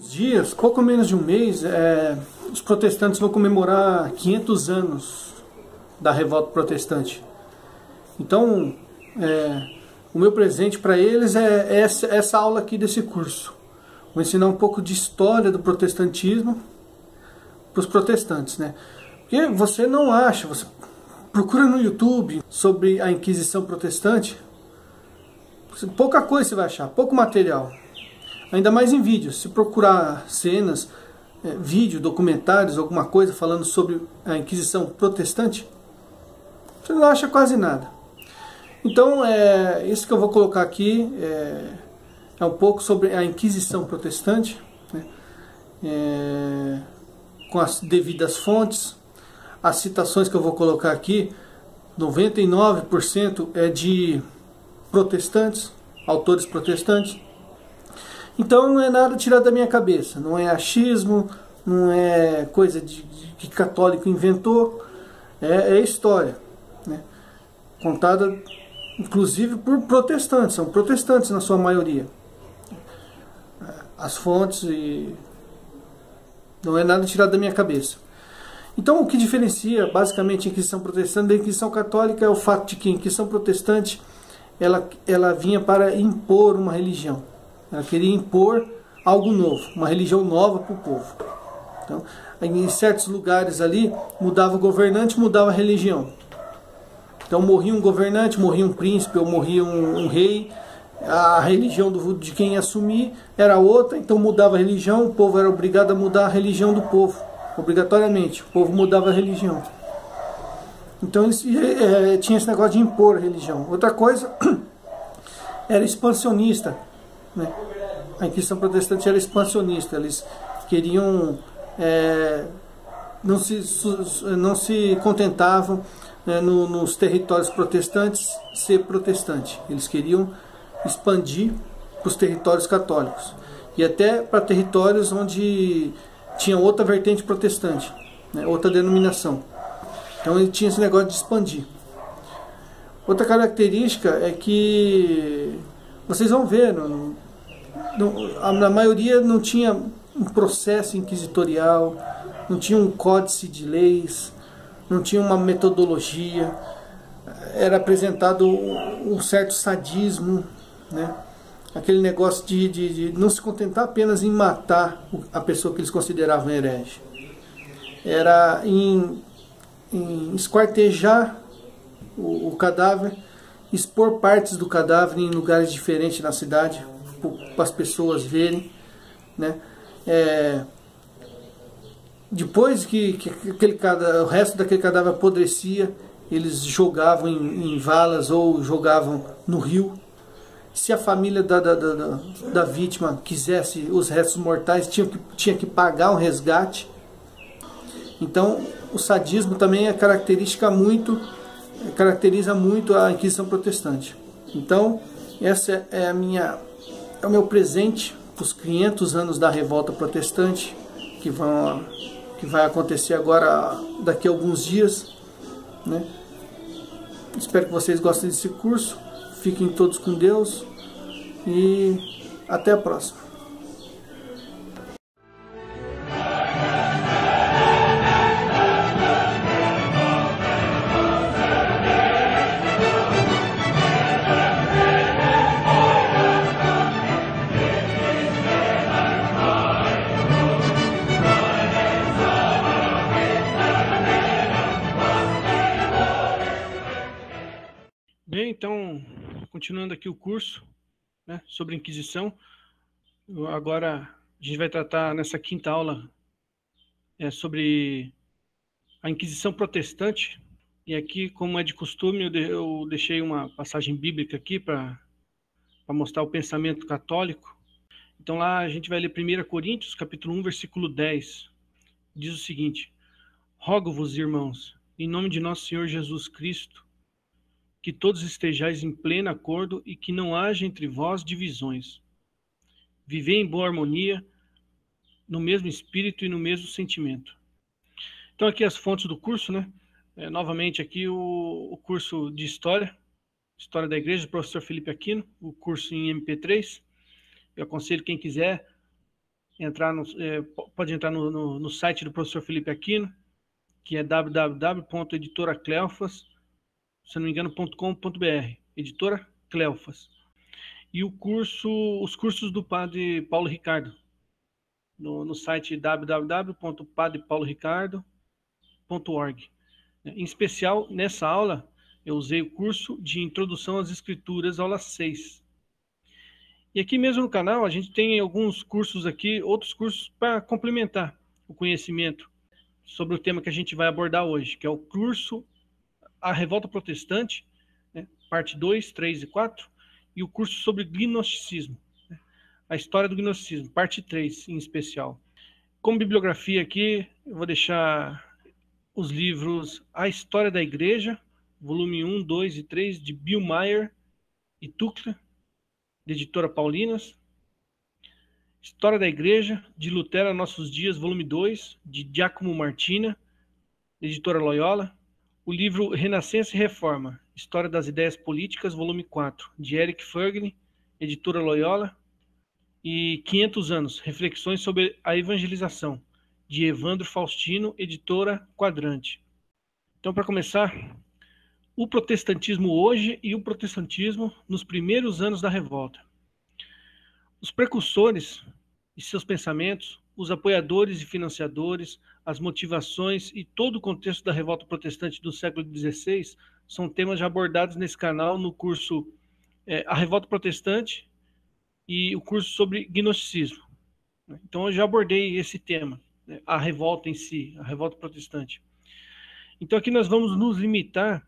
alguns dias, pouco menos de um mês, os protestantes vão comemorar 500 anos da revolta protestante. Então, o meu presente para eles é essa aula aqui desse curso. Vou ensinar um pouco de história do protestantismo para os protestantes, né? Porque você não acha, você procura no YouTube sobre a Inquisição protestante, pouca coisa você vai achar, pouco material. Ainda mais em vídeos. Se procurar cenas, vídeo, documentários, alguma coisa falando sobre a Inquisição protestante, você não acha quase nada. Então, isso que eu vou colocar aqui é um pouco sobre a Inquisição protestante, né? Com as devidas fontes. As citações que eu vou colocar aqui, 99% é de protestantes, autores protestantes. Então não é nada tirado da minha cabeça, não é achismo, não é coisa que católico inventou, é história, né? Contada inclusive por protestantes, são protestantes na sua maioria. As fontes, não é nada tirado da minha cabeça. Então o que diferencia basicamente a Inquisição protestante da Inquisição católica é o fato de que a Inquisição protestante ela vinha para impor uma religião. Ela queria impor algo novo, uma religião nova para o povo. Então, em certos lugares ali, mudava o governante, mudava a religião. Então morria um governante, morria um príncipe, ou morria um rei, a religião de quem ia assumir era outra, então mudava a religião, o povo era obrigado a mudar a religião do povo, obrigatoriamente, o povo mudava a religião. Então eles tinha esse negócio de impor a religião. Outra coisa era expansionista, né? A Inquisição protestante era expansionista, eles queriam, não se contentavam nos territórios protestantes ser protestante, eles queriam expandir para os territórios católicos e até para territórios onde tinha outra vertente protestante, né? Outra denominação. Então ele tinha esse negócio de expandir. Outra característica é que vocês vão ver, na maioria não tinha um processo inquisitorial, não tinha um códice de leis, não tinha uma metodologia, era apresentado um certo sadismo, né? Aquele negócio de não se contentar apenas em matar a pessoa que eles consideravam herege. Era em esquartejar o cadáver, expor partes do cadáver em lugares diferentes na cidade, para as pessoas verem, né? Depois que o resto daquele cadáver apodrecia, eles jogavam em valas ou jogavam no rio. Se a família da vítima quisesse os restos mortais, tinha que pagar um resgate. Então o sadismo também caracteriza muito a Inquisição protestante. Então essa é o meu presente para os 500 anos da revolta protestante, que vai acontecer agora daqui a alguns dias, né? Espero que vocês gostem desse curso. Fiquem todos com Deus e até a próxima. Bem, então, continuando aqui o curso, né, sobre Inquisição, agora a gente vai tratar nessa quinta aula sobre a Inquisição protestante. E aqui, como é de costume, eu deixei uma passagem bíblica aqui para mostrar o pensamento católico. Então lá a gente vai ler 1 Coríntios, capítulo 1, versículo 10. Diz o seguinte: Rogo-vos, irmãos, em nome de nosso Senhor Jesus Cristo, que todos estejais em pleno acordo e que não haja entre vós divisões. Vivei em boa harmonia, no mesmo espírito e no mesmo sentimento. Então aqui as fontes do curso, né? Novamente aqui o curso de História da Igreja, do professor Felipe Aquino, o curso em MP3. Eu aconselho quem quiser pode entrar no site do professor Felipe Aquino, que é www.editoracleofas, se não me engano, .com.br, Editora Cleofas. E os cursos do Padre Paulo Ricardo, no site www.padrepauloricardo.org. Em especial, nessa aula, eu usei o curso de Introdução às Escrituras, aula 6. E aqui mesmo no canal, a gente tem alguns cursos aqui, outros cursos para complementar o conhecimento sobre o tema que a gente vai abordar hoje, que é o curso A Revolta Protestante, né, parte 2, 3 e 4, e o curso sobre gnosticismo, né, a história do gnosticismo, parte 3 em especial. Como bibliografia aqui, eu vou deixar os livros A História da Igreja, volume 1, 2 e 3, de Bill Maher e Tuckler, de Editora Paulinas. História da Igreja, de Lutero a Nossos Dias, volume 2, de Giacomo Martina, Editora Loyola. O livro Renascença e Reforma, História das Ideias Políticas, volume 4, de Eric Furgner, Editora Loyola. E 500 anos, Reflexões sobre a Evangelização, de Evandro Faustino, Editora Quadrante. Então, para começar, o protestantismo hoje e o protestantismo nos primeiros anos da revolta. Os precursores e seus pensamentos, os apoiadores e financiadores, as motivações e todo o contexto da revolta protestante do século XVI são temas já abordados nesse canal no curso A Revolta Protestante e o curso sobre gnosticismo. Então eu já abordei esse tema, né, a revolta em si, a revolta protestante. Então aqui nós vamos nos limitar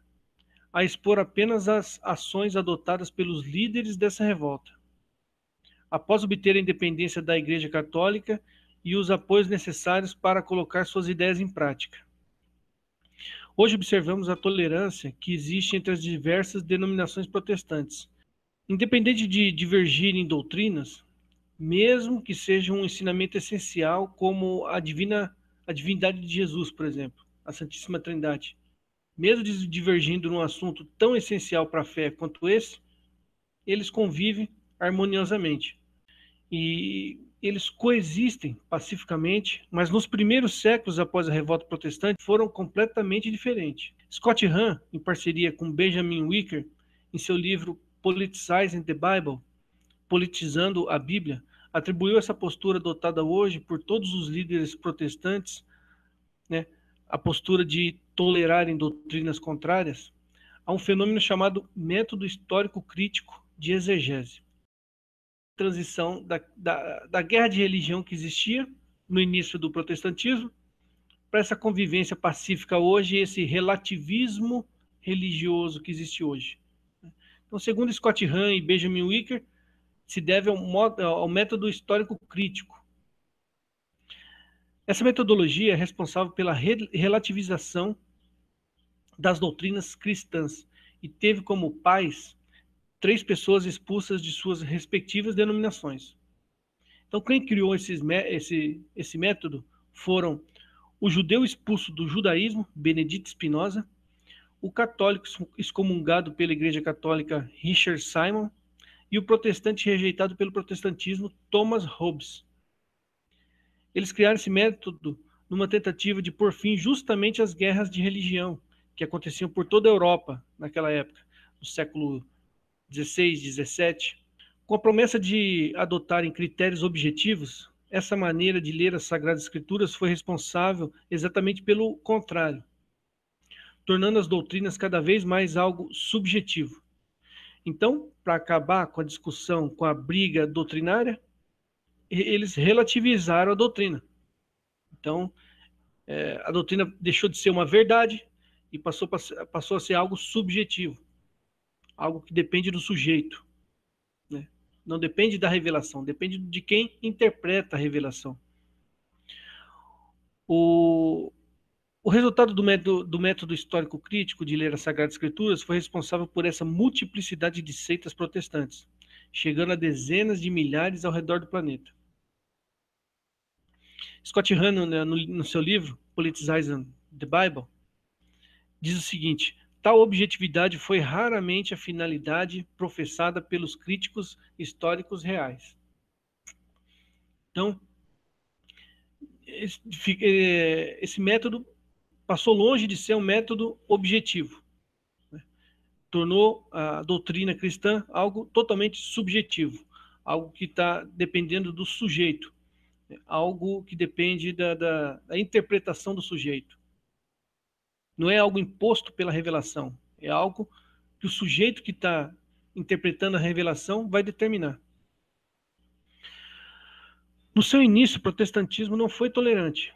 a expor apenas as ações adotadas pelos líderes dessa revolta, após obter a independência da Igreja Católica e os apoios necessários para colocar suas ideias em prática. Hoje observamos a tolerância que existe entre as diversas denominações protestantes, independente de divergirem em doutrinas, mesmo que seja um ensinamento essencial como a divindade de Jesus, por exemplo, a Santíssima Trindade. Mesmo divergindo num assunto tão essencial para a fé quanto esse, eles convivem harmoniosamente. E eles coexistem pacificamente, mas nos primeiros séculos após a revolta protestante foram completamente diferentes. Scott Hahn, em parceria com Benjamin Wicker, em seu livro Politicizing the Bible, Politizando a Bíblia, atribuiu essa postura adotada hoje por todos os líderes protestantes, né, a postura de tolerarem doutrinas contrárias, a um fenômeno chamado método histórico crítico de exegese. Transição da guerra de religião que existia no início do protestantismo para essa convivência pacífica hoje, esse relativismo religioso que existe hoje. Então, segundo Scott Hahn e Benjamin Wicker, se deve ao método histórico crítico. Essa metodologia é responsável pela relativização das doutrinas cristãs e teve como pais 3 pessoas expulsas de suas respectivas denominações. Então, quem criou esse método foram o judeu expulso do judaísmo, Benedito Spinoza, o católico excomungado pela Igreja Católica, Richard Simon, e o protestante rejeitado pelo protestantismo, Thomas Hobbes. Eles criaram esse método numa tentativa de pôr fim justamente às guerras de religião que aconteciam por toda a Europa naquela época, no século 16, 17, com a promessa de adotarem critérios objetivos. Essa maneira de ler as Sagradas Escrituras foi responsável exatamente pelo contrário, tornando as doutrinas cada vez mais algo subjetivo. Então, para acabar com a discussão, com a briga doutrinária, eles relativizaram a doutrina. Então, a doutrina deixou de ser uma verdade e passou a ser algo subjetivo. Algo que depende do sujeito, né? Não depende da revelação, depende de quem interpreta a revelação. O resultado do método histórico crítico de ler as Sagradas Escrituras foi responsável por essa multiplicidade de seitas protestantes, chegando a dezenas de milhares ao redor do planeta. Scott Hahn, no seu livro Politicizing the Bible, diz o seguinte: tal objetividade foi raramente a finalidade professada pelos críticos históricos reais. Então, esse método passou longe de ser um método objetivo, né? Tornou a doutrina cristã algo totalmente subjetivo, algo que está dependendo do sujeito, né? Algo que depende da interpretação do sujeito. Não é algo imposto pela revelação, é algo que o sujeito que está interpretando a revelação vai determinar. No seu início, o protestantismo não foi tolerante.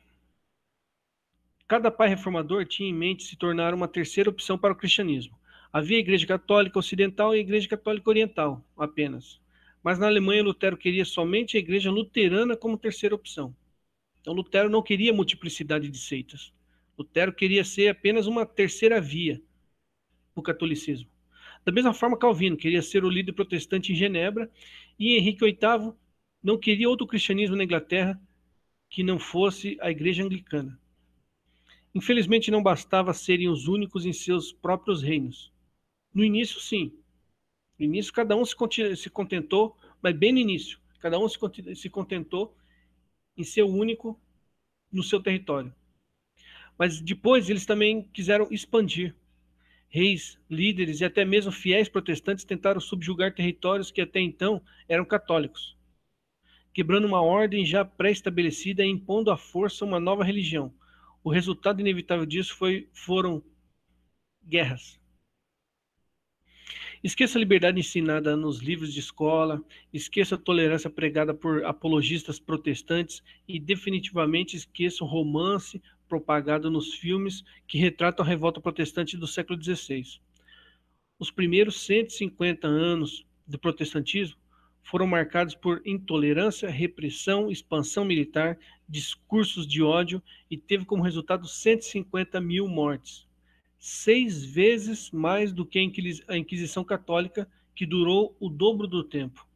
Cada pai reformador tinha em mente se tornar uma terceira opção para o cristianismo. Havia a Igreja Católica Ocidental e a Igreja Católica Oriental, apenas. Mas na Alemanha, Lutero queria somente a Igreja Luterana como terceira opção. Então, Lutero não queria multiplicidade de seitas. Lutero queria ser apenas uma terceira via para o catolicismo. Da mesma forma, Calvino queria ser o líder protestante em Genebra e Henrique VIII não queria outro cristianismo na Inglaterra que não fosse a Igreja Anglicana. Infelizmente, não bastava serem os únicos em seus próprios reinos. No início, sim. No início, cada um se contentou, mas bem no início, cada um se contentou em ser o único no seu território. Mas depois, eles também quiseram expandir. Reis, líderes e até mesmo fiéis protestantes tentaram subjugar territórios que até então eram católicos, quebrando uma ordem já pré-estabelecida e impondo à força uma nova religião. O resultado inevitável disso foram guerras. Esqueça a liberdade ensinada nos livros de escola, esqueça a tolerância pregada por apologistas protestantes e definitivamente esqueça o romance propagado nos filmes que retratam a revolta protestante do século XVI. Os primeiros 150 anos do protestantismo foram marcados por intolerância, repressão, expansão militar, discursos de ódio e teve como resultado 150 mil mortes. 6 vezes mais do que a Inquisição Católica, que durou o dobro do tempo.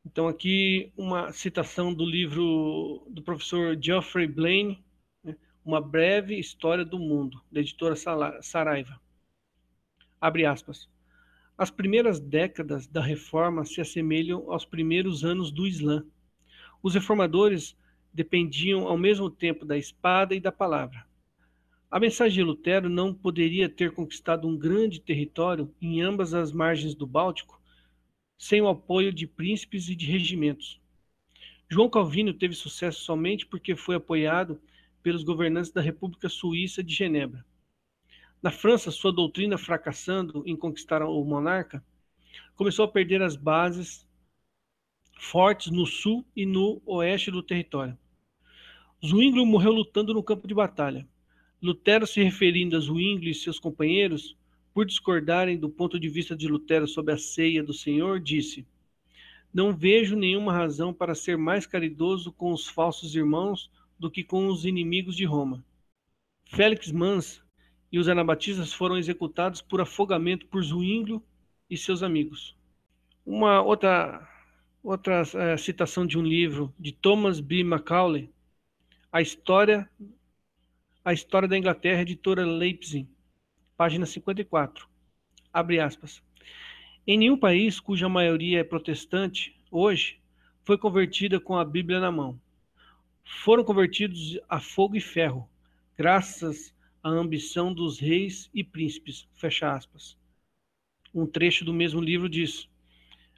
Então aqui uma citação do livro do professor Geoffrey Blaine, né, Uma Breve História do Mundo, da editora Saraiva. Abre aspas. As primeiras décadas da Reforma se assemelham aos primeiros anos do Islã. Os reformadores dependiam ao mesmo tempo da espada e da palavra. A mensagem de Lutero não poderia ter conquistado um grande território em ambas as margens do Báltico sem o apoio de príncipes e de regimentos. João Calvino teve sucesso somente porque foi apoiado pelos governantes da República Suíça de Genebra. Na França, sua doutrina fracassando em conquistar o monarca, começou a perder as bases fortes no sul e no oeste do território. Zwinglio morreu lutando no campo de batalha. Lutero, se referindo a Zwinglio e seus companheiros, por discordarem do ponto de vista de Lutero sobre a ceia do Senhor, disse: não vejo nenhuma razão para ser mais caridoso com os falsos irmãos do que com os inimigos de Roma. Félix Mans e os anabatistas foram executados por afogamento por Zwinglio e seus amigos. Uma outra citação de um livro de Thomas B. Macaulay, A História da Inglaterra, editora Leipzig, página 54. Abre aspas. Em nenhum país cuja maioria é protestante, hoje, foi convertida com a Bíblia na mão. Foram convertidos a fogo e ferro, graças à ambição dos reis e príncipes. Fecha aspas. Um trecho do mesmo livro diz,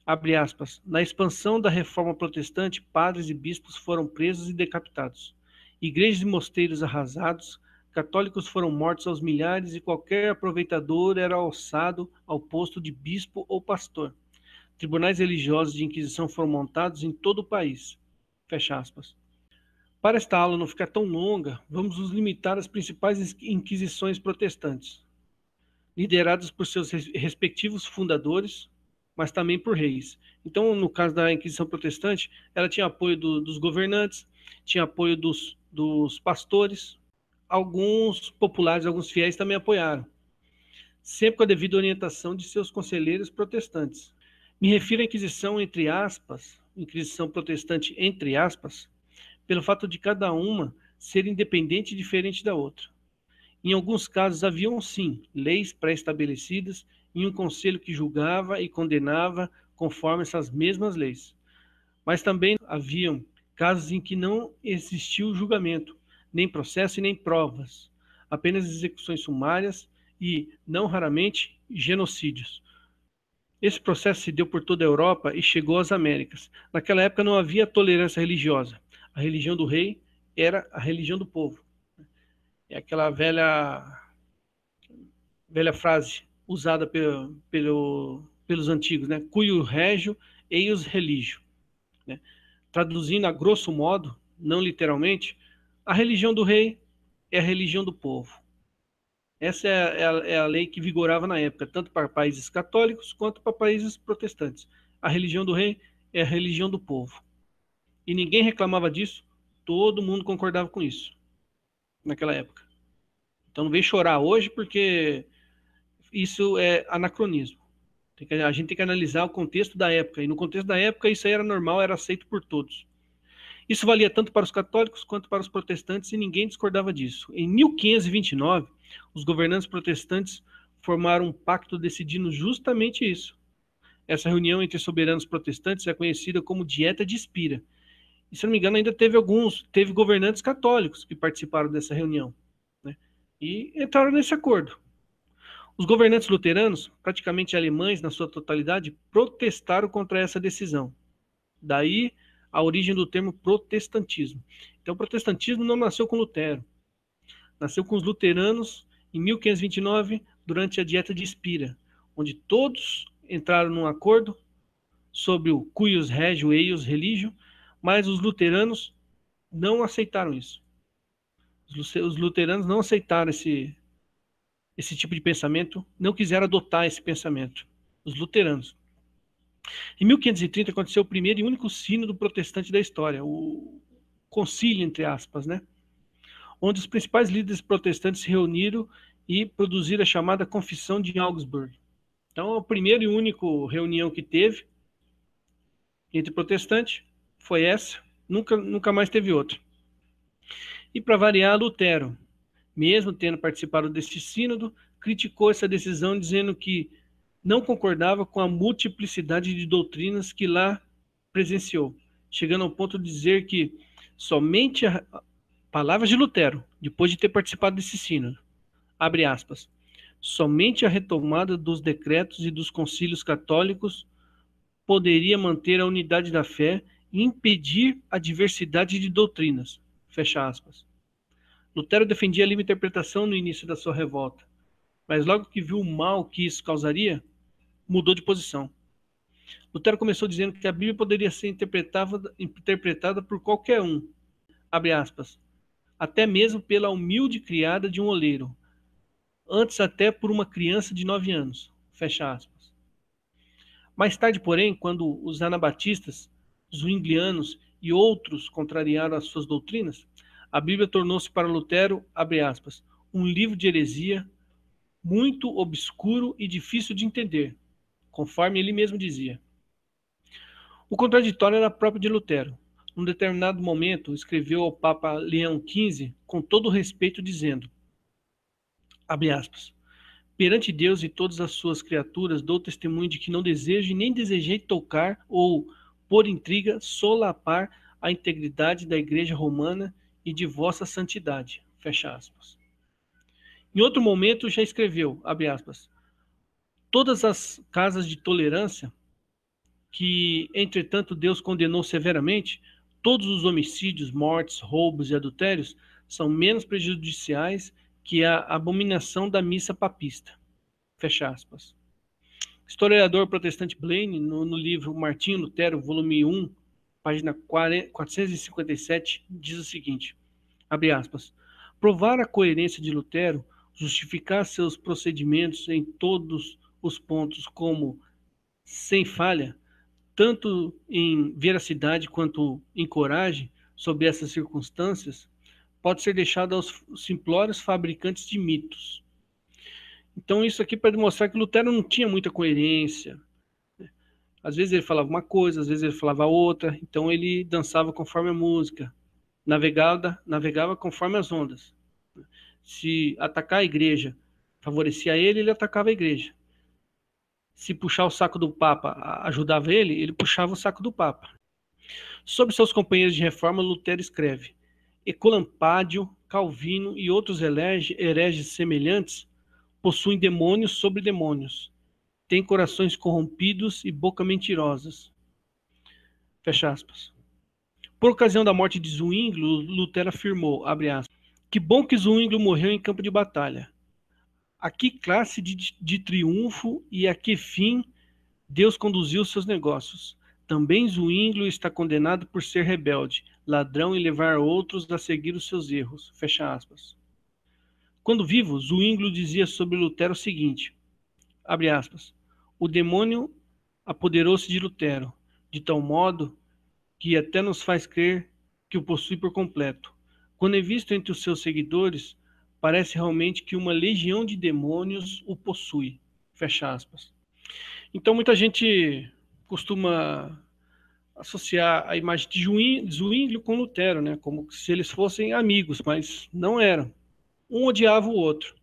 abre aspas, na expansão da reforma protestante, padres e bispos foram presos e decapitados. Igrejas e mosteiros arrasados, católicos foram mortos aos milhares e qualquer aproveitador era alçado ao posto de bispo ou pastor. Tribunais religiosos de inquisição foram montados em todo o país. Fecha aspas. Para esta aula não ficar tão longa, vamos nos limitar às principais inquisições protestantes, lideradas por seus respectivos fundadores, mas também por reis. Então, no caso da Inquisição Protestante, ela tinha apoio dos governantes, tinha apoio dos pastores, alguns populares, alguns fiéis também apoiaram, sempre com a devida orientação de seus conselheiros protestantes. Me refiro à Inquisição, entre aspas, Inquisição Protestante, entre aspas, pelo fato de cada uma ser independente e diferente da outra. Em alguns casos haviam, sim, leis pré-estabelecidas e um conselho que julgava e condenava conforme essas mesmas leis. Mas também haviam casos em que não existiu julgamento, nem processo e nem provas, apenas execuções sumárias e, não raramente, genocídios. Esse processo se deu por toda a Europa e chegou às Américas. Naquela época não havia tolerância religiosa. A religião do rei era a religião do povo. É aquela velha frase usada pelos antigos, né? Cuiu regio, eius religio. Né? Traduzindo a grosso modo, não literalmente, a religião do rei é a religião do povo. Essa é a lei que vigorava na época, tanto para países católicos quanto para países protestantes. A religião do rei é a religião do povo. E ninguém reclamava disso, todo mundo concordava com isso, naquela época. Então não vem chorar hoje, porque isso é anacronismo. A gente tem que analisar o contexto da época, e no contexto da época isso aí era normal, era aceito por todos. Isso valia tanto para os católicos quanto para os protestantes e ninguém discordava disso. Em 1529, os governantes protestantes formaram um pacto decidindo justamente isso. Essa reunião entre soberanos protestantes é conhecida como Dieta de Spira. E, se não me engano, ainda teve governantes católicos que participaram dessa reunião, né? E entraram nesse acordo. Os governantes luteranos, praticamente alemães na sua totalidade, protestaram contra essa decisão. Daí a origem do termo protestantismo. Então, o protestantismo não nasceu com Lutero. Nasceu com os luteranos em 1529, durante a Dieta de Spira, onde todos entraram num acordo sobre o cuius regio eius religio, mas os luteranos não aceitaram isso. Os luteranos não aceitaram esse tipo de pensamento, não quiseram adotar esse pensamento. Os luteranos. Em 1530 aconteceu o primeiro e único sínodo protestante da história, o concílio, entre aspas, né? Onde os principais líderes protestantes se reuniram e produziram a chamada Confissão de Augsburg. Então, a primeira e única reunião que teve entre protestantes foi essa, nunca mais teve outra. E, para variar, Lutero, mesmo tendo participado deste sínodo, criticou essa decisão, dizendo que não concordava com a multiplicidade de doutrinas que lá presenciou, chegando ao ponto de dizer que somente palavras de Lutero, depois de ter participado desse sínodo, abre aspas, somente a retomada dos decretos e dos concílios católicos poderia manter a unidade da fé e impedir a diversidade de doutrinas, fecha aspas. Lutero defendia a livre interpretação no início da sua revolta, mas logo que viu o mal que isso causaria, mudou de posição. Lutero começou dizendo que a Bíblia poderia ser interpretada por qualquer um, abre aspas, até mesmo pela humilde criada de um oleiro, antes até por uma criança de 9 anos, fecha aspas. Mais tarde, porém, quando os anabatistas, os zwinglianos e outros contrariaram as suas doutrinas, a Bíblia tornou-se para Lutero, abre aspas, um livro de heresia muito obscuro e difícil de entender, conforme ele mesmo dizia. O contraditório era próprio de Lutero. Num determinado momento, escreveu ao Papa Leão XV com todo respeito, dizendo, abre aspas, perante Deus e todas as suas criaturas, dou testemunho de que não desejo e nem desejei tocar ou, por intriga, solapar a integridade da Igreja Romana e de vossa santidade, fecha aspas. Em outro momento já escreveu, abre aspas, todas as casas de tolerância que, entretanto, Deus condenou severamente, todos os homicídios, mortes, roubos e adultérios são menos prejudiciais que a abominação da missa papista. Fecha aspas. Historiador protestante Blaine, no livro Martinho Lutero, volume 1, página 457, diz o seguinte, abre aspas, provar a coerência de Lutero, justificar seus procedimentos em todos os pontos como sem falha, tanto em veracidade quanto em coragem, sobre essas circunstâncias, pode ser deixado aos simplórios fabricantes de mitos. Então, isso aqui para demonstrar que Lutero não tinha muita coerência. Às vezes ele falava uma coisa, às vezes ele falava outra, então ele dançava conforme a música, navegava conforme as ondas. Se atacar a igreja favorecia ele, ele atacava a igreja. Se puxar o saco do Papa ajudava ele, ele puxava o saco do Papa. Sobre seus companheiros de reforma, Lutero escreve: Ecolampádio, Calvino e outros hereges semelhantes possuem demônios sobre demônios, têm corações corrompidos e boca mentirosas. Fecha aspas. Por ocasião da morte de Zwinglio, Lutero afirmou, abre aspas, que bom que Zwinglio morreu em campo de batalha. A que classe de triunfo e a que fim Deus conduziu seus negócios. Também Zwinglio está condenado por ser rebelde, ladrão e levar outros a seguir os seus erros. Fecha aspas. Quando vivo, Zwinglio dizia sobre Lutero o seguinte, abre aspas, o demônio apoderou-se de Lutero, de tal modo que até nos faz crer que o possui por completo. Quando é visto entre os seus seguidores, parece realmente que uma legião de demônios o possui. Fecha aspas. Então, muita gente costuma associar a imagem de Zwinglio com Lutero, né? Como se eles fossem amigos, mas não eram. Um odiava o outro.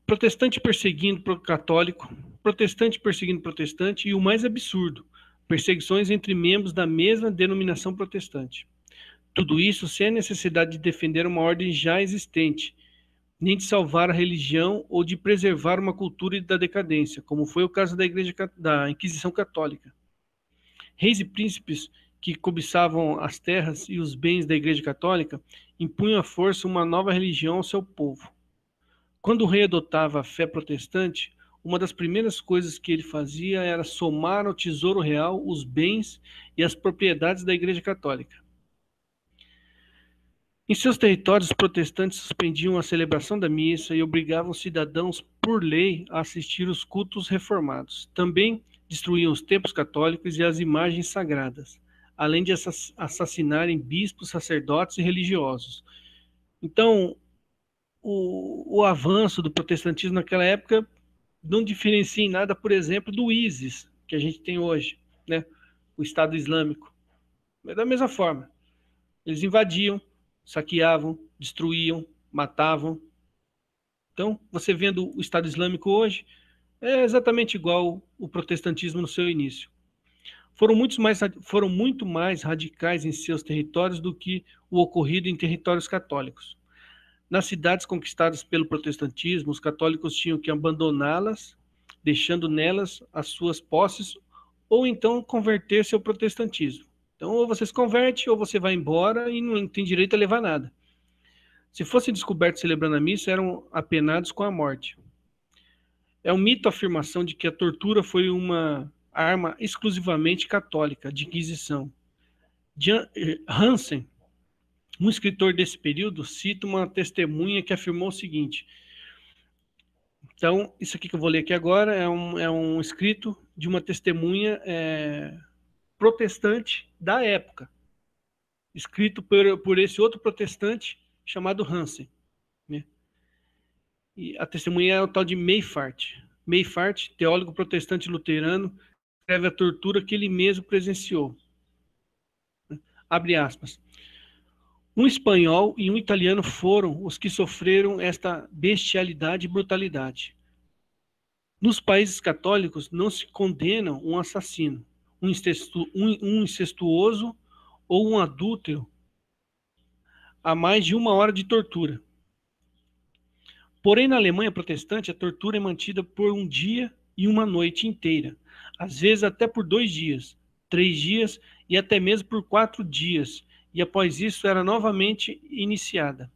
Protestante perseguindo católico, protestante perseguindo protestante e o mais absurdo, perseguições entre membros da mesma denominação protestante. Tudo isso sem a necessidade de defender uma ordem já existente, nem de salvar a religião ou de preservar uma cultura da decadência, como foi o caso da Inquisição Católica. Reis e príncipes que cobiçavam as terras e os bens da Igreja Católica impunham à força uma nova religião ao seu povo. Quando o rei adotava a fé protestante, uma das primeiras coisas que ele fazia era somar ao tesouro real os bens e as propriedades da Igreja Católica. Em seus territórios, os protestantes suspendiam a celebração da missa e obrigavam os cidadãos, por lei, a assistir os cultos reformados. Também destruíam os templos católicos e as imagens sagradas, além de assassinarem bispos, sacerdotes e religiosos. Então, o avanço do protestantismo naquela época não diferencia em nada, por exemplo, do ISIS, que a gente tem hoje, né? O Estado Islâmico. É da mesma forma. Eles invadiam, saqueavam, destruíam, matavam. Então, você vendo o Estado Islâmico hoje, é exatamente igual o protestantismo no seu início. Foram muito mais radicais em seus territórios do que o ocorrido em territórios católicos. Nas cidades conquistadas pelo protestantismo, os católicos tinham que abandoná-las, deixando nelas as suas posses, ou então converter-se ao protestantismo. Então, ou você se converte, ou você vai embora e não tem direito a levar nada. Se fossem descobertos celebrando a missa, eram apenados com a morte. É um mito a afirmação de que a tortura foi uma arma exclusivamente católica, de Inquisição. Hansen, um escritor desse período, cita uma testemunha que afirmou o seguinte. Então, isso aqui que eu vou ler aqui agora é um escrito de uma testemunha protestante da época, escrito por esse outro protestante chamado Hansen, né? E a testemunha é o tal de Mayfart. Mayfart, teólogo protestante luterano, escreve a tortura que ele mesmo presenciou. Abre aspas. Um espanhol e um italiano foram os que sofreram esta bestialidade e brutalidade. Nos países católicos não se condena um assassino, um incestuoso ou um adúltero a mais de 1 hora de tortura. Porém, na Alemanha protestante, a tortura é mantida por 1 dia e 1 noite inteira, às vezes até por 2 dias, 3 dias e até mesmo por 4 dias, e após isso era novamente iniciada.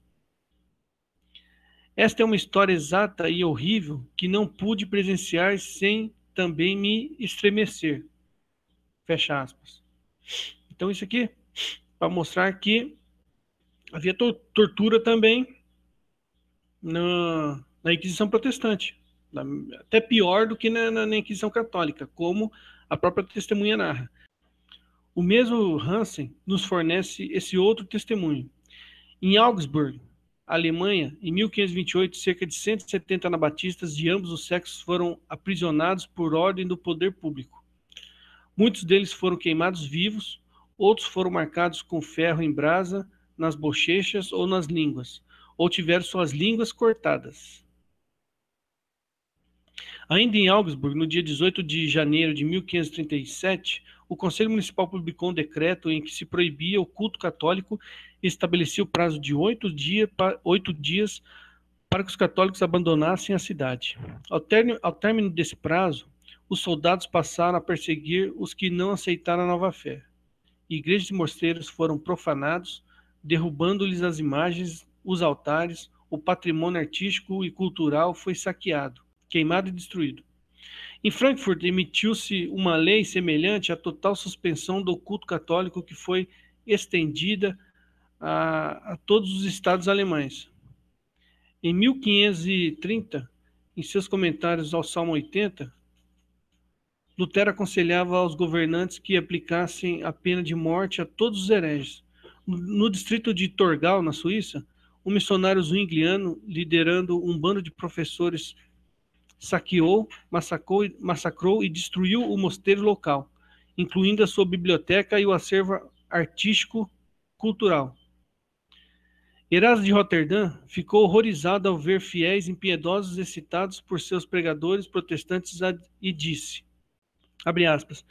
Esta é uma história exata e horrível que não pude presenciar sem também me estremecer. Fecha aspas. Então isso aqui para mostrar que havia tortura também na Inquisição Protestante, até pior do que na Inquisição Católica, como a própria testemunha narra. O mesmo Hansen nos fornece esse outro testemunho. Em Augsburg, Alemanha, em 1528, cerca de 170 anabatistas de ambos os sexos foram aprisionados por ordem do poder público. Muitos deles foram queimados vivos, outros foram marcados com ferro em brasa nas bochechas ou nas línguas, ou tiveram suas línguas cortadas. Ainda em Augsburg, no dia 18 de janeiro de 1537, o Conselho Municipal publicou um decreto em que se proibia o culto católico e estabelecia o prazo de 8 dias para que os católicos abandonassem a cidade. Ao término desse prazo, os soldados passaram a perseguir os que não aceitaram a nova fé. Igrejas e mosteiros foram profanados, derrubando-lhes as imagens, os altares, o patrimônio artístico e cultural foi saqueado, queimado e destruído. Em Frankfurt, emitiu-se uma lei semelhante à total suspensão do culto católico que foi estendida a todos os estados alemães. Em 1530, em seus comentários ao Salmo 80, Lutero aconselhava aos governantes que aplicassem a pena de morte a todos os hereges. No distrito de Torgau, na Suíça, um missionário zwingliano, liderando um bando de professores, saqueou, massacrou e destruiu o mosteiro local, incluindo a sua biblioteca e o acervo artístico-cultural. Erasmo de Roterdã ficou horrorizado ao ver fiéis impiedosos excitados por seus pregadores protestantes e disse, abre aspas,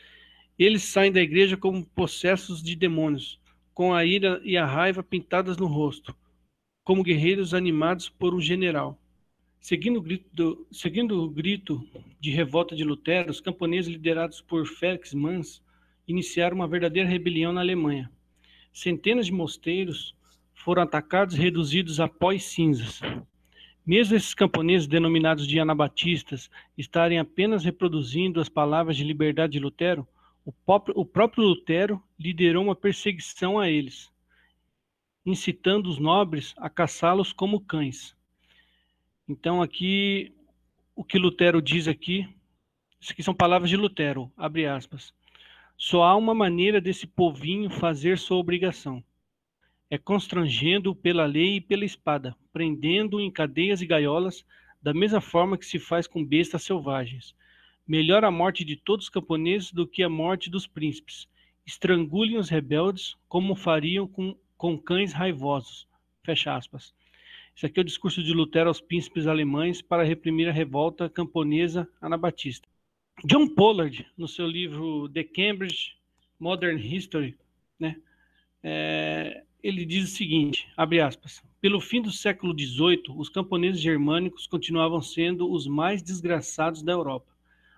eles saem da igreja como possessos de demônios, com a ira e a raiva pintadas no rosto, como guerreiros animados por um general. Seguindo o grito de revolta de Lutero, os camponeses liderados por Felix Manz iniciaram uma verdadeira rebelião na Alemanha. Centenas de mosteiros foram atacados e reduzidos a pó e cinzas. Mesmo esses camponeses denominados de anabatistas estarem apenas reproduzindo as palavras de liberdade de Lutero, o próprio Lutero liderou uma perseguição a eles, incitando os nobres a caçá-los como cães. Então aqui, o que Lutero diz aqui, isso aqui são palavras de Lutero, abre aspas. Só há uma maneira desse povinho fazer sua obrigação. É constrangendo-o pela lei e pela espada, prendendo-o em cadeias e gaiolas, da mesma forma que se faz com bestas selvagens. Melhor a morte de todos os camponeses do que a morte dos príncipes. Estrangulem os rebeldes como fariam com cães raivosos. Fecha aspas. Esse aqui é o discurso de Lutero aos príncipes alemães para reprimir a revolta camponesa anabatista. John Pollard, no seu livro The Cambridge Modern History, né, ele diz o seguinte, abre aspas, pelo fim do século XVIII, os camponeses germânicos continuavam sendo os mais desgraçados da Europa.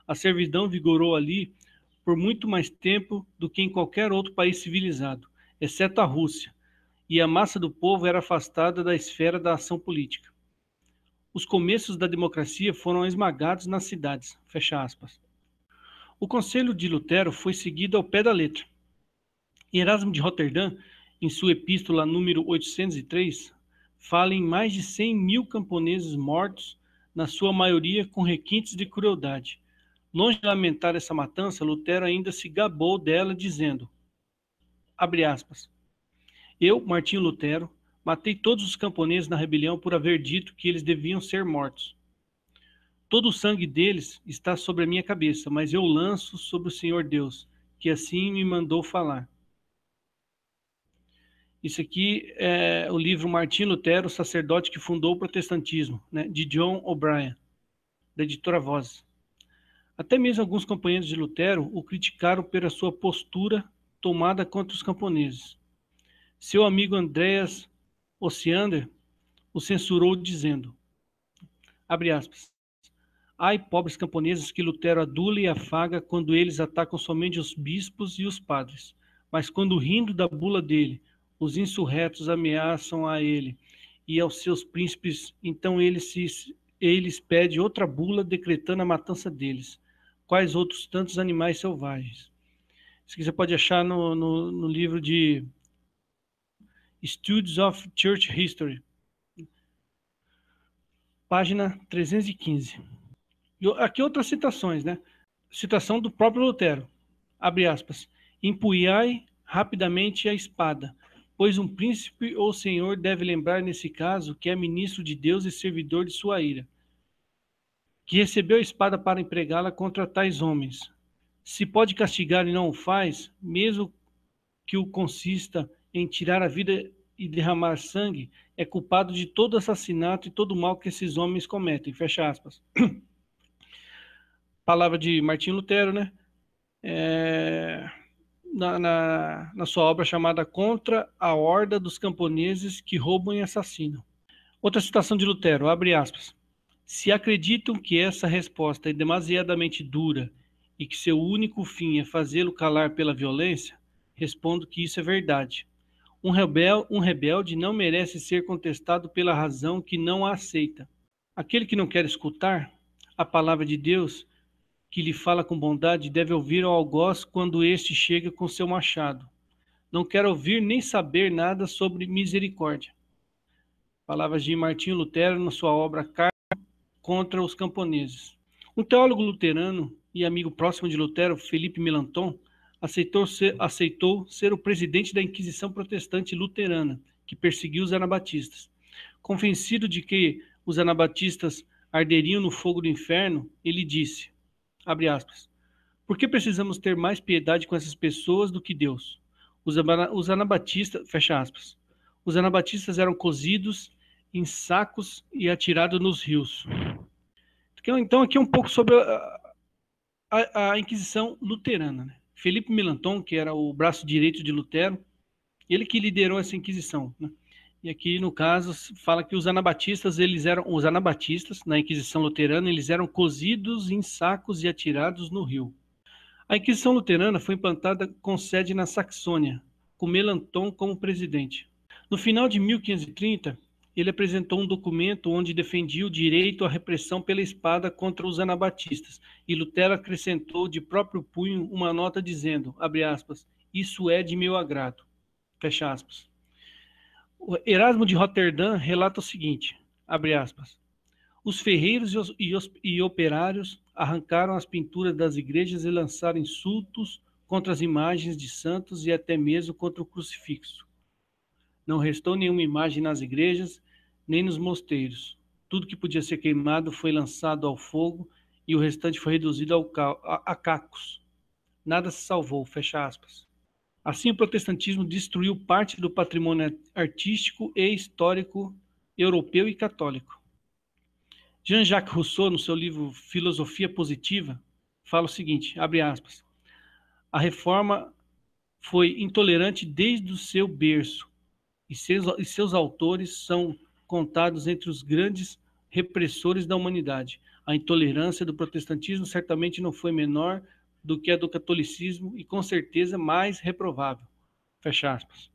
A servidão vigorou ali por muito mais tempo do que em qualquer outro país civilizado, exceto a Rússia, e a massa do povo era afastada da esfera da ação política. Os começos da democracia foram esmagados nas cidades, fecha aspas. O conselho de Lutero foi seguido ao pé da letra. Erasmo de Roterdã, em sua epístola número 803, fala em mais de 100.000 camponeses mortos, na sua maioria com requintes de crueldade. Longe de lamentar essa matança, Lutero ainda se gabou dela, dizendo, abre aspas, eu, Martinho Lutero, matei todos os camponeses na rebelião por haver dito que eles deviam ser mortos. Todo o sangue deles está sobre a minha cabeça, mas eu lanço sobre o Senhor Deus, que assim me mandou falar. Isso aqui é o livro Martinho Lutero, sacerdote que fundou o protestantismo, né, de John O'Brien, da editora Voz. Até mesmo alguns companheiros de Lutero o criticaram pela sua postura tomada contra os camponeses. Seu amigo Andreas Osiander o censurou dizendo, abre aspas, ai, pobres camponeses que Lutero adula e afaga quando eles atacam somente os bispos e os padres, mas quando rindo da bula dele, os insurretos ameaçam a ele e aos seus príncipes, então eles pedem outra bula decretando a matança deles. Quais outros tantos animais selvagens? Isso aqui você pode achar no livro de Studies of Church History, página 315. E aqui outras citações, né? Citação do próprio Lutero, abre aspas, empunhai rapidamente a espada, pois um príncipe ou senhor deve lembrar nesse caso que é ministro de Deus e servidor de sua ira, que recebeu a espada para empregá-la contra tais homens. Se pode castigar e não o faz, mesmo que o consista em tirar a vida e derramar sangue, é culpado de todo assassinato e todo mal que esses homens cometem. Fecha aspas. Palavra de Martinho Lutero, né? na sua obra chamada Contra a Horda dos Camponeses que Roubam e Assassinam. Outra citação de Lutero, abre aspas. Se acreditam que essa resposta é demasiadamente dura e que seu único fim é fazê-lo calar pela violência, respondo que isso é verdade. Um rebelde não merece ser contestado pela razão que não a aceita. Aquele que não quer escutar a palavra de Deus, que lhe fala com bondade, deve ouvir ao algoz quando este chega com seu machado. Não quer ouvir nem saber nada sobre misericórdia. Palavras de Martinho Lutero na sua obra Carta contra os Camponeses. Um teólogo luterano e amigo próximo de Lutero, Felipe Melanchthon, aceitou ser o presidente da Inquisição Protestante Luterana, que perseguiu os anabatistas. Convencido de que os anabatistas arderiam no fogo do inferno, ele disse, abre aspas, por que precisamos ter mais piedade com essas pessoas do que Deus? Os anabatistas, fecha aspas, os anabatistas eram cozidos em sacos e atirados nos rios. Então aqui um pouco sobre a Inquisição luterana, né? Felipe Melanchthon, que era o braço direito de Lutero, ele que liderou essa Inquisição, né? E aqui, no caso, fala que os anabatistas, na Inquisição luterana, eles eram cozidos em sacos e atirados no rio. A Inquisição luterana foi implantada com sede na Saxônia, com Melanchthon como presidente. No final de 1530, ele apresentou um documento onde defendia o direito à repressão pela espada contra os anabatistas, e Lutero acrescentou de próprio punho uma nota dizendo, abre aspas, isso é de meu agrado, fecha aspas. O Erasmo de Roterdã relata o seguinte, abre aspas, os ferreiros e operários arrancaram as pinturas das igrejas e lançaram insultos contra as imagens de santos e até mesmo contra o crucifixo. Não restou nenhuma imagem nas igrejas, nem nos mosteiros. Tudo que podia ser queimado foi lançado ao fogo e o restante foi reduzido a cacos. Nada se salvou, fecha aspas. Assim, o protestantismo destruiu parte do patrimônio artístico e histórico europeu e católico. Jean-Jacques Rousseau, no seu livro Filosofia Positiva, fala o seguinte, abre aspas, a reforma foi intolerante desde o seu berço, e seus autores são contados entre os grandes repressores da humanidade. A intolerância do protestantismo certamente não foi menor do que a do catolicismo e com certeza mais reprovável. Fecha aspas.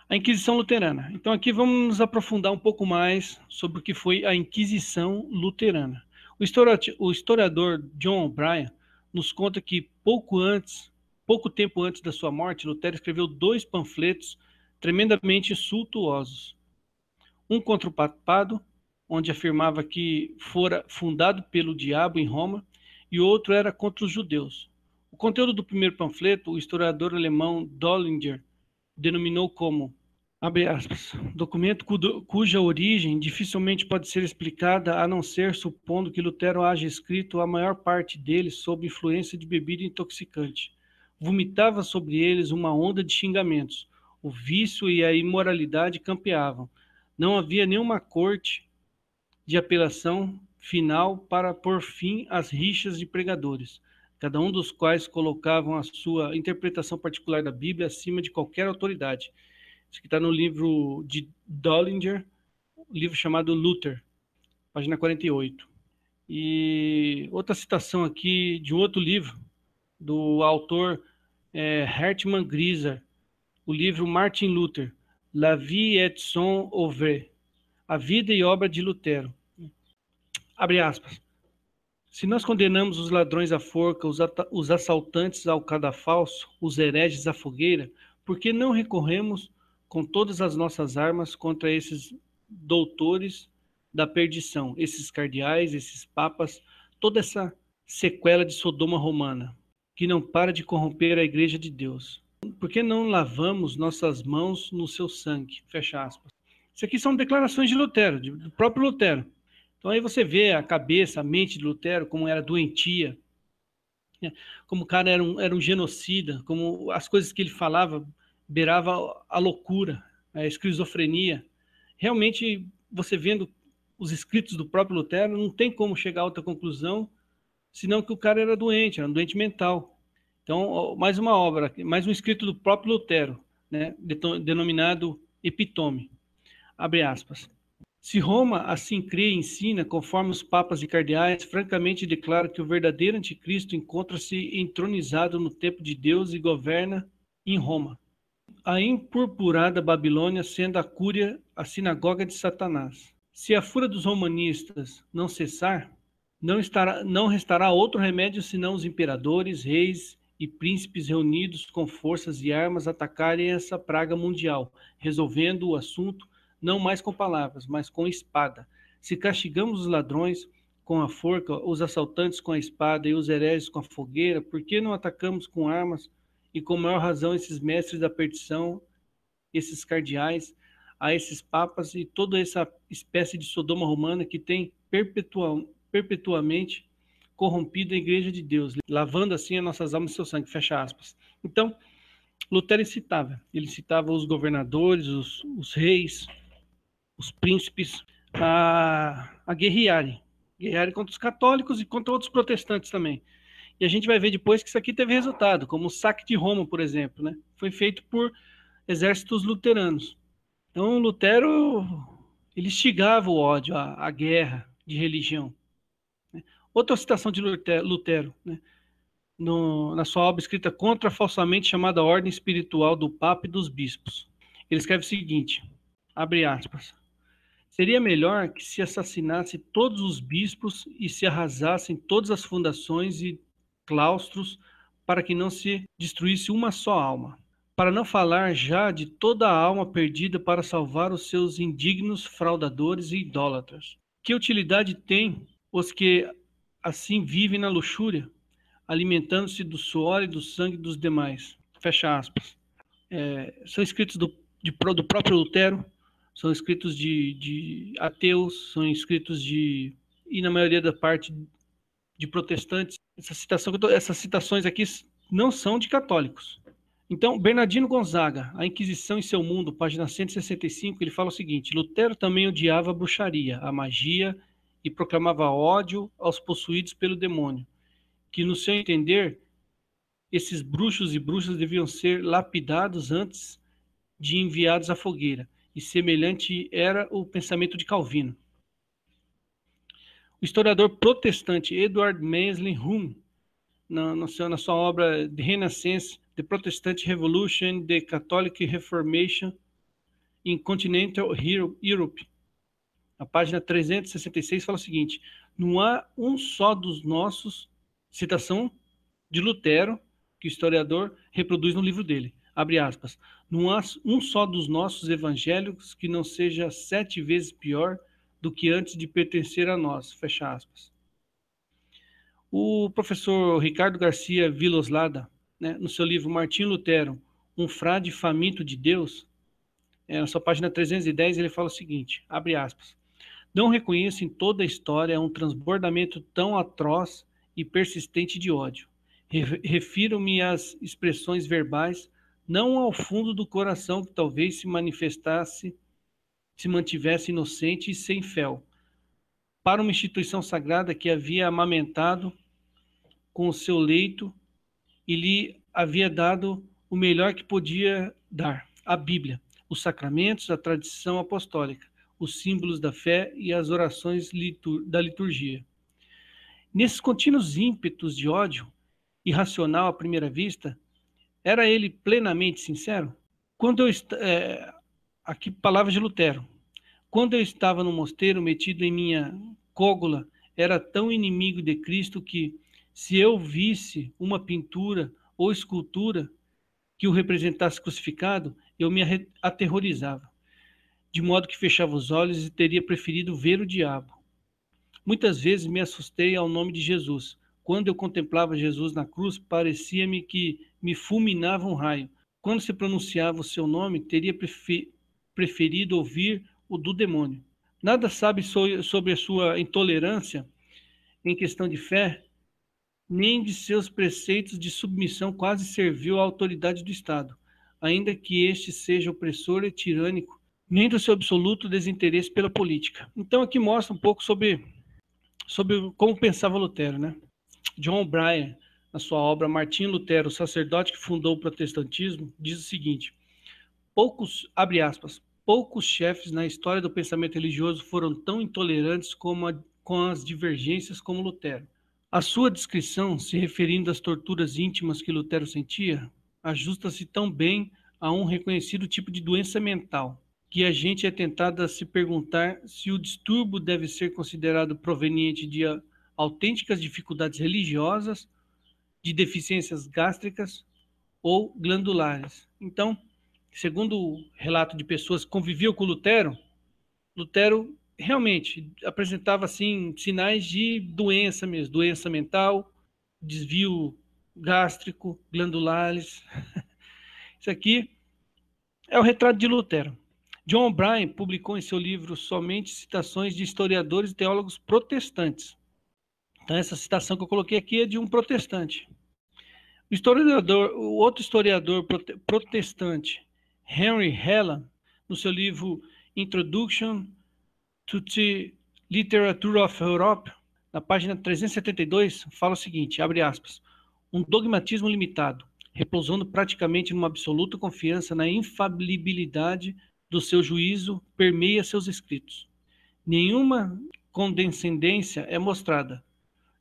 A Inquisição Luterana. Então aqui vamos nos aprofundar um pouco mais sobre o que foi a Inquisição Luterana. O historiador John O'Brien nos conta que pouco tempo antes da sua morte, Lutero escreveu 2 panfletos tremendamente insultuosos. Um contra o papado, onde afirmava que fora fundado pelo diabo em Roma, e outro era contra os judeus. O conteúdo do primeiro panfleto, o historiador alemão Dollinger denominou como, abre aspas, documento cuja origem dificilmente pode ser explicada a não ser supondo que Lutero haja escrito a maior parte deles sob influência de bebida intoxicante. Vomitava sobre eles uma onda de xingamentos. O vício e a imoralidade campeavam. Não havia nenhuma corte de apelação final para pôr fim às rixas de pregadores, cada um dos quais colocavam a sua interpretação particular da Bíblia acima de qualquer autoridade. Isso aqui está no livro de Dollinger, um livro chamado Luther, página 48. E outra citação aqui de um outro livro, do autor Hermann Greiser, o livro Martin Luther, La vie et son œuvre, a vida e obra de Lutero. Abre aspas. Se nós condenamos os ladrões à forca, os assaltantes ao cadafalso, os hereges à fogueira, por que não recorremos com todas as nossas armas contra esses doutores da perdição, esses cardeais, esses papas, toda essa sequela de Sodoma romana, que não para de corromper a igreja de Deus? Por que não lavamos nossas mãos no seu sangue? Fecha aspas. Isso aqui são declarações de Lutero, do próprio Lutero. Então aí você vê a cabeça, a mente de Lutero, como era doentia, né? Como o cara era um genocida, como as coisas que ele falava beirava a loucura, a esquizofrenia. Realmente, você vendo os escritos do próprio Lutero, não tem como chegar a outra conclusão, senão que o cara era um doente mental. Então, mais uma obra, mais um escrito do próprio Lutero, né, denominado Epitome. Abre aspas. Se Roma assim crê e ensina, conforme os papas e cardeais, francamente declara que o verdadeiro anticristo encontra-se entronizado no templo de Deus e governa em Roma. A empurpurada Babilônia sendo a cúria, a sinagoga de Satanás. Se a fúria dos romanistas não cessar, não restará outro remédio senão os imperadores, reis e príncipes reunidos com forças e armas atacarem essa praga mundial, resolvendo o assunto não mais com palavras, mas com espada. Se castigamos os ladrões com a forca, os assaltantes com a espada e os hereges com a fogueira, por que não atacamos com armas e com maior razão esses mestres da perdição, esses cardeais, a esses papas e toda essa espécie de Sodoma romana que tem perpetuamente corrompido a igreja de Deus, lavando assim as nossas almas e seu sangue, fecha aspas. Então, Lutero ele citava os governadores, os reis, os príncipes a guerrearem contra os católicos e contra outros protestantes também. E a gente vai ver depois que isso aqui teve resultado, como o saque de Roma, por exemplo, né? Foi feito por exércitos luteranos. Então, Lutero, ele instigava o ódio, a guerra de religião. Né? Outra citação de Lutero, né? Na sua obra escrita Contra a falsamente chamada Ordem Espiritual do Papa e dos Bispos. Ele escreve o seguinte, abre aspas, seria melhor que se assassinasse todos os bispos e se arrasassem todas as fundações e claustros para que não se destruísse uma só alma. Para não falar já de toda a alma perdida para salvar os seus indignos fraudadores e idólatras. Que utilidade tem os que assim vivem na luxúria, alimentando-se do suor e do sangue dos demais? Fecha aspas. São escritos do próprio Lutero, são escritos de ateus, são escritos e na maioria da parte de protestantes. Essas citações aqui não são de católicos. Então, Bernardino Gonzaga, A Inquisição e seu Mundo, página 165, ele fala o seguinte, Lutero também odiava a bruxaria, a magia e proclamava ódio aos possuídos pelo demônio, que no seu entender, esses bruxos e bruxas deviam ser lapidados antes de enviados à fogueira, e semelhante era o pensamento de Calvino. O historiador protestante Edward Mansfield Hume, na sua obra The Renaissance, The Protestant Revolution, The Catholic Reformation in Continental Europe, a página 366 fala o seguinte, não há um só dos nossos, citação de Lutero, que o historiador reproduz no livro dele, abre aspas, não há um só dos nossos evangélicos que não seja 7 vezes pior do que antes de pertencer a nós, fecha aspas. O professor Ricardo Garcia Villoslada, né, no seu livro Martinho Lutero, um frade faminto de Deus, na sua página 310, ele fala o seguinte, abre aspas, não reconheço em toda a história um transbordamento tão atroz e persistente de ódio. Refiro-me às expressões verbais, não ao fundo do coração que talvez se mantivesse inocente e sem fel, para uma instituição sagrada que havia amamentado com o seu leito e lhe havia dado o melhor que podia dar, a Bíblia, os sacramentos, a tradição apostólica, os símbolos da fé e as orações da liturgia. Nesses contínuos ímpetos de ódio, irracional à primeira vista, era ele plenamente sincero? Aqui palavras de Lutero. Quando eu estava no mosteiro metido em minha cógula, era tão inimigo de Cristo que, se eu visse uma pintura ou escultura que o representasse crucificado, eu me aterrorizava, de modo que fechava os olhos e teria preferido ver o diabo. Muitas vezes me assustei ao nome de Jesus. Quando eu contemplava Jesus na cruz, parecia-me que me fulminava um raio. Quando se pronunciava o seu nome, teria preferido ouvir o do demônio. Nada sabe sobre a sua intolerância em questão de fé, nem de seus preceitos de submissão quase servil à autoridade do Estado, ainda que este seja opressor e tirânico, nem do seu absoluto desinteresse pela política. Então aqui mostra um pouco sobre como pensava Lutero, né? John Bryan, na sua obra Martinho Lutero, o sacerdote que fundou o protestantismo, diz o seguinte: poucos, abre aspas, poucos chefes na história do pensamento religioso foram tão intolerantes com as divergências como Lutero. A sua descrição, se referindo às torturas íntimas que Lutero sentia, ajusta-se tão bem a um reconhecido tipo de doença mental, que a gente é tentado a se perguntar se o distúrbio deve ser considerado proveniente de autênticas dificuldades religiosas, de deficiências gástricas ou glandulares. Então, segundo o relato de pessoas que conviviam com Lutero, Lutero realmente apresentava assim sinais de doença mesmo, doença mental, desvio gástrico, glandulares. Isso aqui é o retrato de Lutero. John O'Brien publicou em seu livro somente citações de historiadores e teólogos protestantes. Então essa citação que eu coloquei aqui é de um protestante. O outro historiador protestante, Henry Helland, no seu livro Introduction to the Literature of Europe, na página 372, fala o seguinte, abre aspas, um dogmatismo limitado, repousando praticamente numa absoluta confiança na infalibilidade do seu juízo, permeia seus escritos. Nenhuma condescendência é mostrada,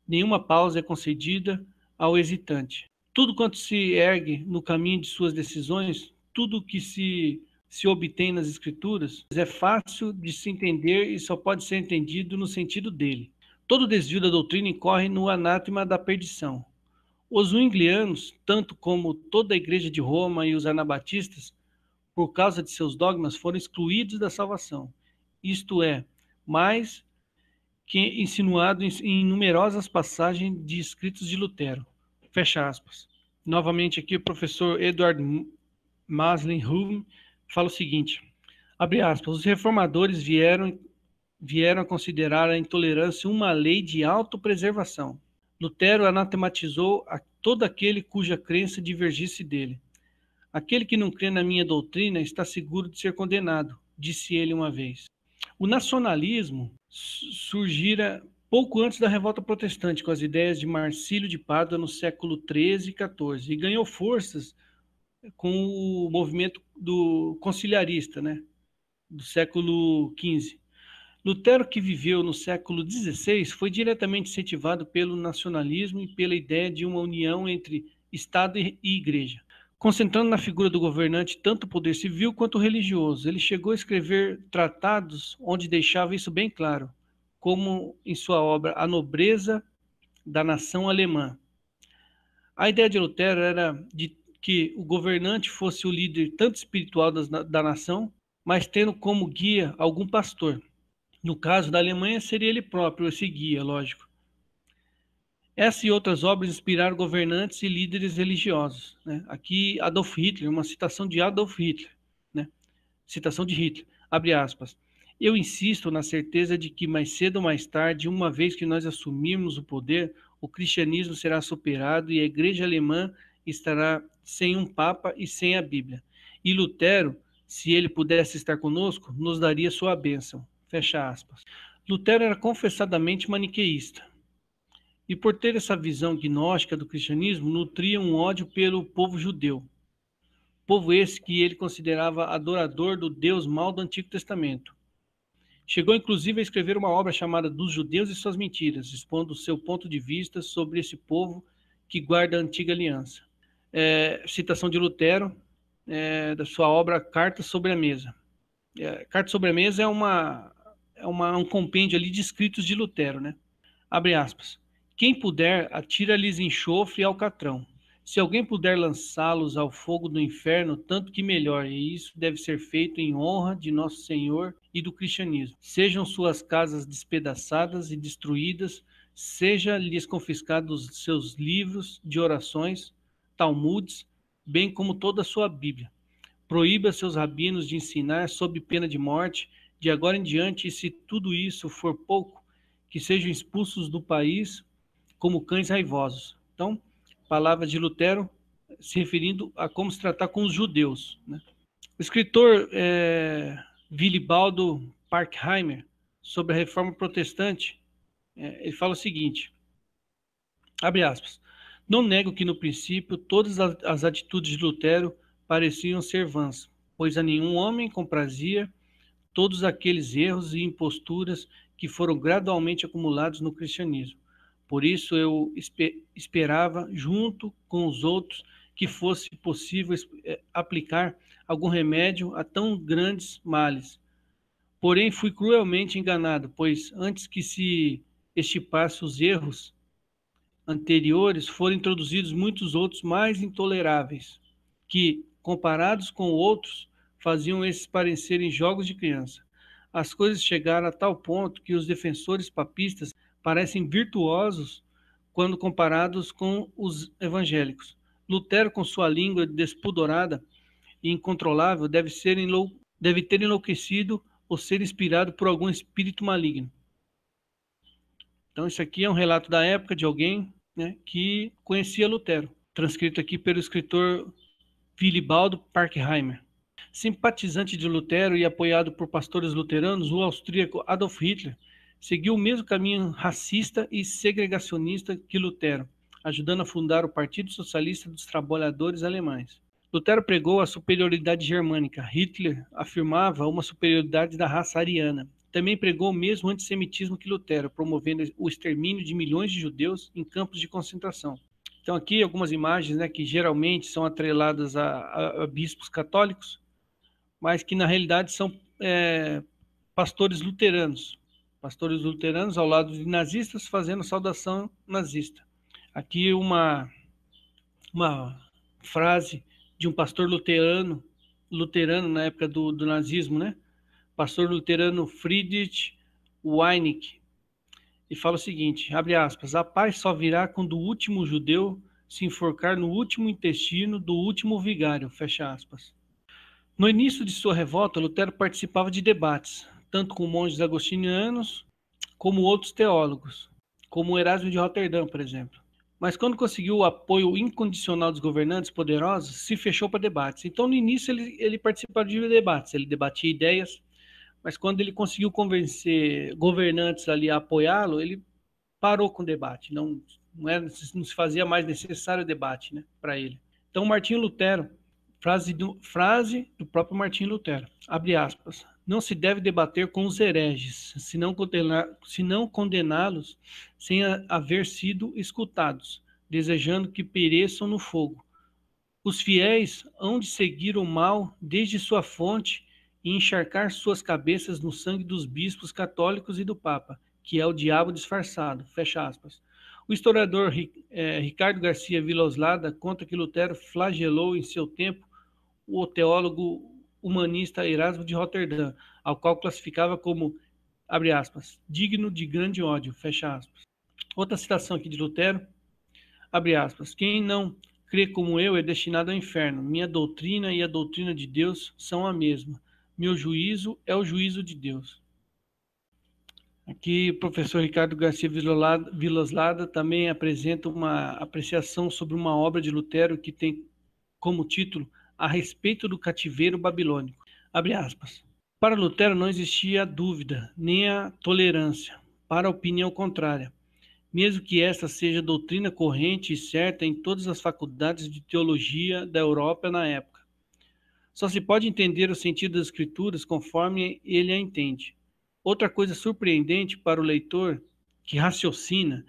nenhuma pausa é concedida ao hesitante. Tudo quanto se ergue no caminho de suas decisões, tudo que se obtém nas escrituras, é fácil de se entender e só pode ser entendido no sentido dele. Todo desvio da doutrina incorre no anátema da perdição. Os zwinglianos, tanto como toda a igreja de Roma e os anabatistas, por causa de seus dogmas, foram excluídos da salvação. Isto é, mais que insinuado em numerosas passagens de escritos de Lutero. Fecha aspas. Novamente aqui o professor Edward Maslin-Hume fala o seguinte, abre aspas, os reformadores vieram a considerar a intolerância uma lei de autopreservação. Lutero anatematizou a todo aquele cuja crença divergisse dele. Aquele que não crê na minha doutrina está seguro de ser condenado, disse ele uma vez. O nacionalismo surgira pouco antes da revolta protestante, com as ideias de Marcílio de Pádua no século XIII e XIV, e ganhou forças com o movimento do conciliarista, né, do século XV. Lutero, que viveu no século XVI, foi diretamente incentivado pelo nacionalismo e pela ideia de uma união entre Estado e Igreja, concentrando na figura do governante tanto o poder civil quanto o religioso. Ele chegou a escrever tratados onde deixava isso bem claro, como em sua obra A Nobreza da Nação Alemã. A ideia de Lutero era de que o governante fosse o líder tanto espiritual da nação, mas tendo como guia algum pastor. No caso da Alemanha, seria ele próprio esse guia, lógico. Essa e outras obras inspiraram governantes e líderes religiosos, né? Aqui Adolf Hitler, uma citação de Adolf Hitler, né? Citação de Hitler, abre aspas. Eu insisto na certeza de que mais cedo ou mais tarde, uma vez que nós assumirmos o poder, o cristianismo será superado e a igreja alemã estará sem um papa e sem a Bíblia. E Lutero, se ele pudesse estar conosco, nos daria sua bênção. Fecha aspas. Lutero era confessadamente maniqueísta. E por ter essa visão gnóstica do cristianismo, nutria um ódio pelo povo judeu. Povo esse que ele considerava adorador do Deus mau do Antigo Testamento. Chegou inclusive a escrever uma obra chamada Dos Judeus e Suas Mentiras, expondo o seu ponto de vista sobre esse povo que guarda a Antiga Aliança. Citação de Lutero, da sua obra Carta sobre a Mesa. Carta sobre a Mesa é um compêndio ali de escritos de Lutero, né? Abre aspas. Quem puder, atira-lhes enxofre e alcatrão. Se alguém puder lançá-los ao fogo do inferno, tanto que melhor, e isso deve ser feito em honra de Nosso Senhor e do cristianismo. Sejam suas casas despedaçadas e destruídas, seja-lhes confiscados seus livros de orações, talmudes, bem como toda a sua Bíblia. Proíba seus rabinos de ensinar sob pena de morte, de agora em diante, e se tudo isso for pouco, que sejam expulsos do país como cães raivosos. Então, palavras de Lutero se referindo a como se tratar com os judeus, né? O escritor Wilibaldo Parkheimer, sobre a reforma protestante, ele fala o seguinte, abre aspas, Não nego que no princípio todas as atitudes de Lutero pareciam ser vãs, pois a nenhum homem comprazia todos aqueles erros e imposturas que foram gradualmente acumulados no cristianismo. Por isso eu esperava, junto com os outros, que fosse possível aplicar algum remédio a tão grandes males. Porém, fui cruelmente enganado, pois antes que se extirpasse os erros anteriores, foram introduzidos muitos outros mais intoleráveis, que, comparados com outros, faziam esses parecerem jogos de criança. As coisas chegaram a tal ponto que os defensores papistas parecem virtuosos quando comparados com os evangélicos. Lutero, com sua língua despudorada e incontrolável, deve ter enlouquecido ou ser inspirado por algum espírito maligno. Então, isso aqui é um relato da época de alguém, né, que conhecia Lutero, transcrito aqui pelo escritor Wilibaldo Parkheimer. Simpatizante de Lutero e apoiado por pastores luteranos, o austríaco Adolf Hitler seguiu o mesmo caminho racista e segregacionista que Lutero, ajudando a fundar o Partido Socialista dos Trabalhadores Alemães. Lutero pregou a superioridade germânica. Hitler afirmava uma superioridade da raça ariana. Também pregou o mesmo antissemitismo que Lutero, promovendo o extermínio de milhões de judeus em campos de concentração. Então aqui algumas imagens, né, que geralmente são atreladas a bispos católicos, mas que na realidade são pastores luteranos ao lado de nazistas fazendo saudação nazista. Aqui uma frase de um pastor luterano na época do nazismo, né? Pastor luterano Friedrich Weinicke, e fala o seguinte, abre aspas, a paz só virá quando o último judeu se enforcar no último intestino do último vigário, fecha aspas. No início de sua revolta, Lutero participava de debates, tanto com monges agostinianos como outros teólogos, como Erasmo de Roterdã, por exemplo. Mas quando conseguiu o apoio incondicional dos governantes poderosos, se fechou para debates. Então, no início, ele participava de debates, ele debatia ideias, mas quando ele conseguiu convencer governantes ali a apoiá-lo, ele parou com o debate. Não se fazia mais necessário o debate, né, para ele. Então, Martinho Lutero, frase do próprio Martinho Lutero, abre aspas, não se deve debater com os hereges, senão condená-los sem haver sido escutados, desejando que pereçam no fogo. Os fiéis hão de seguir o mal desde sua fonte e encharcar suas cabeças no sangue dos bispos católicos e do Papa, que é o diabo disfarçado, fecha aspas. O historiador Ricardo Garcia Villoslada conta que Lutero flagelou em seu tempo o teólogo humanista Erasmo de Roterdã, ao qual classificava como, abre aspas, digno de grande ódio, fecha aspas. Outra citação aqui de Lutero, abre aspas, quem não crê como eu é destinado ao inferno. Minha doutrina e a doutrina de Deus são a mesma. Meu juízo é o juízo de Deus. Aqui o professor Ricardo Garcia Villoslada também apresenta uma apreciação sobre uma obra de Lutero que tem como título A respeito do cativeiro babilônico. Abre aspas. Para Lutero não existia a dúvida, nem a tolerância para a opinião contrária, mesmo que esta seja doutrina corrente e certa em todas as faculdades de teologia da Europa na época. Só se pode entender o sentido das Escrituras conforme ele a entende. Outra coisa surpreendente para o leitor que raciocina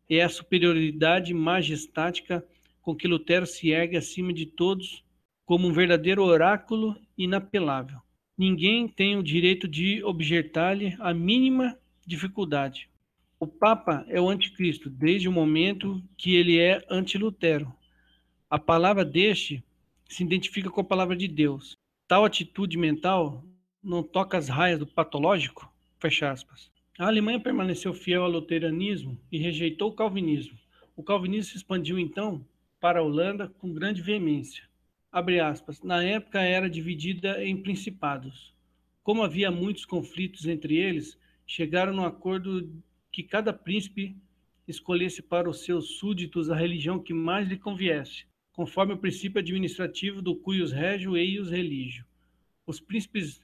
é a superioridade majestática com que Lutero se ergue acima de todos como um verdadeiro oráculo inapelável. Ninguém tem o direito de objetar-lhe a mínima dificuldade. O Papa é o anticristo desde o momento que ele é anti-Lutero. A palavra deste se identifica com a palavra de Deus. Tal atitude mental não toca as raias do patológico? Fecha aspas. A Alemanha permaneceu fiel ao luteranismo e rejeitou o calvinismo. O calvinismo se expandiu então para a Holanda com grande veemência. Abre aspas. Na época era dividida em principados. Como havia muitos conflitos entre eles, chegaram no acordo que cada príncipe escolhesse para os seus súditos a religião que mais lhe conviesse, conforme o princípio administrativo do cuius regio eius religio. Os príncipes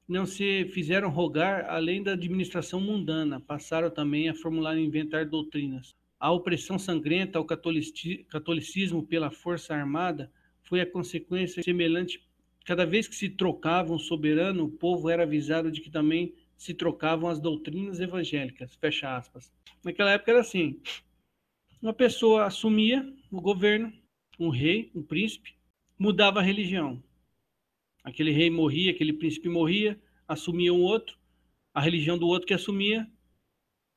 não se fizeram rogar além da administração mundana, passaram também a formular e inventar doutrinas. A opressão sangrenta ao catolicismo pela força armada foi a consequência semelhante. Cada vez que se trocava um soberano, o povo era avisado de que também se trocavam as doutrinas evangélicas. Fecha aspas. Naquela época era assim: uma pessoa assumia o governo, um rei, um príncipe, mudava a religião. Aquele rei morria, aquele príncipe morria, assumia um outro, a religião do outro que assumia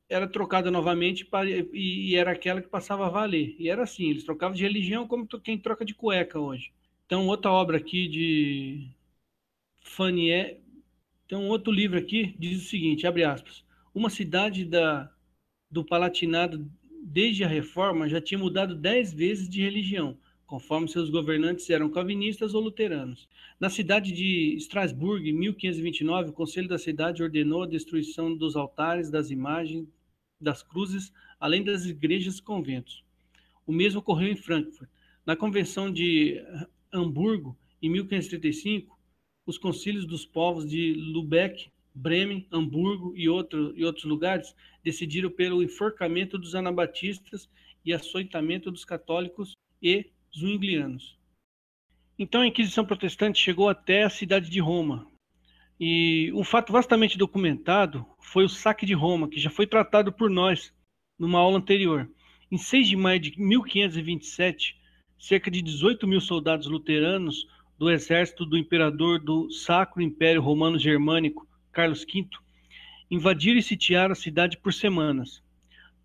era trocada novamente e era aquela que passava a valer. E era assim, eles trocavam de religião como quem troca de cueca hoje. Então, outra obra aqui de Fanier, tem um outro livro aqui, diz o seguinte, abre aspas, uma cidade do Palatinado, desde a Reforma, já tinha mudado 10 vezes de religião, conforme seus governantes eram calvinistas ou luteranos. Na cidade de Estrasburgo, em 1529, o Conselho da cidade ordenou a destruição dos altares, das imagens, das cruzes, além das igrejas e conventos. O mesmo ocorreu em Frankfurt. Na Convenção de Hamburgo, em 1535, os concílios dos povos de Lübeck, Bremen, Hamburgo e outros lugares decidiram pelo enforcamento dos anabatistas e açoitamento dos católicos e zwinglianos. Então a Inquisição Protestante chegou até a cidade de Roma. E um fato vastamente documentado foi o saque de Roma, que já foi tratado por nós numa aula anterior. Em 6 de maio de 1527, cerca de 18 mil soldados luteranos do exército do imperador do Sacro Império Romano Germânico, Carlos V, invadiram e sitiaram a cidade por semanas.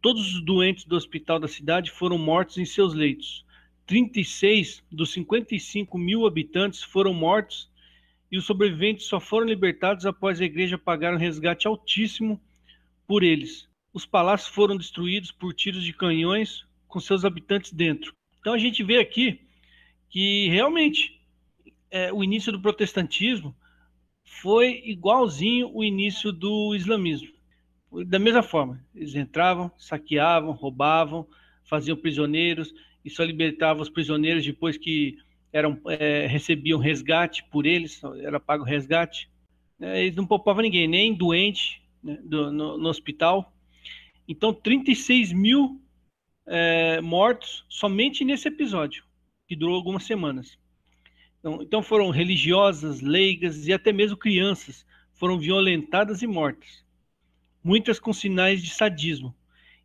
Todos os doentes do hospital da cidade foram mortos em seus leitos. 36 dos 55 mil habitantes foram mortos e os sobreviventes só foram libertados após a igreja pagar um resgate altíssimo por eles. Os palácios foram destruídos por tiros de canhões com seus habitantes dentro. Então a gente vê aqui que realmente o início do protestantismo foi igualzinho o início do islamismo. Da mesma forma, eles entravam, saqueavam, roubavam, faziam prisioneiros e só libertavam os prisioneiros depois que recebiam resgate por eles, era pago resgate. Eles não poupavam ninguém, nem doente, né, no hospital. Então, 36 mil mortos somente nesse episódio, que durou algumas semanas. Então foram religiosas, leigas e até mesmo crianças foram violentadas e mortas. Muitas com sinais de sadismo.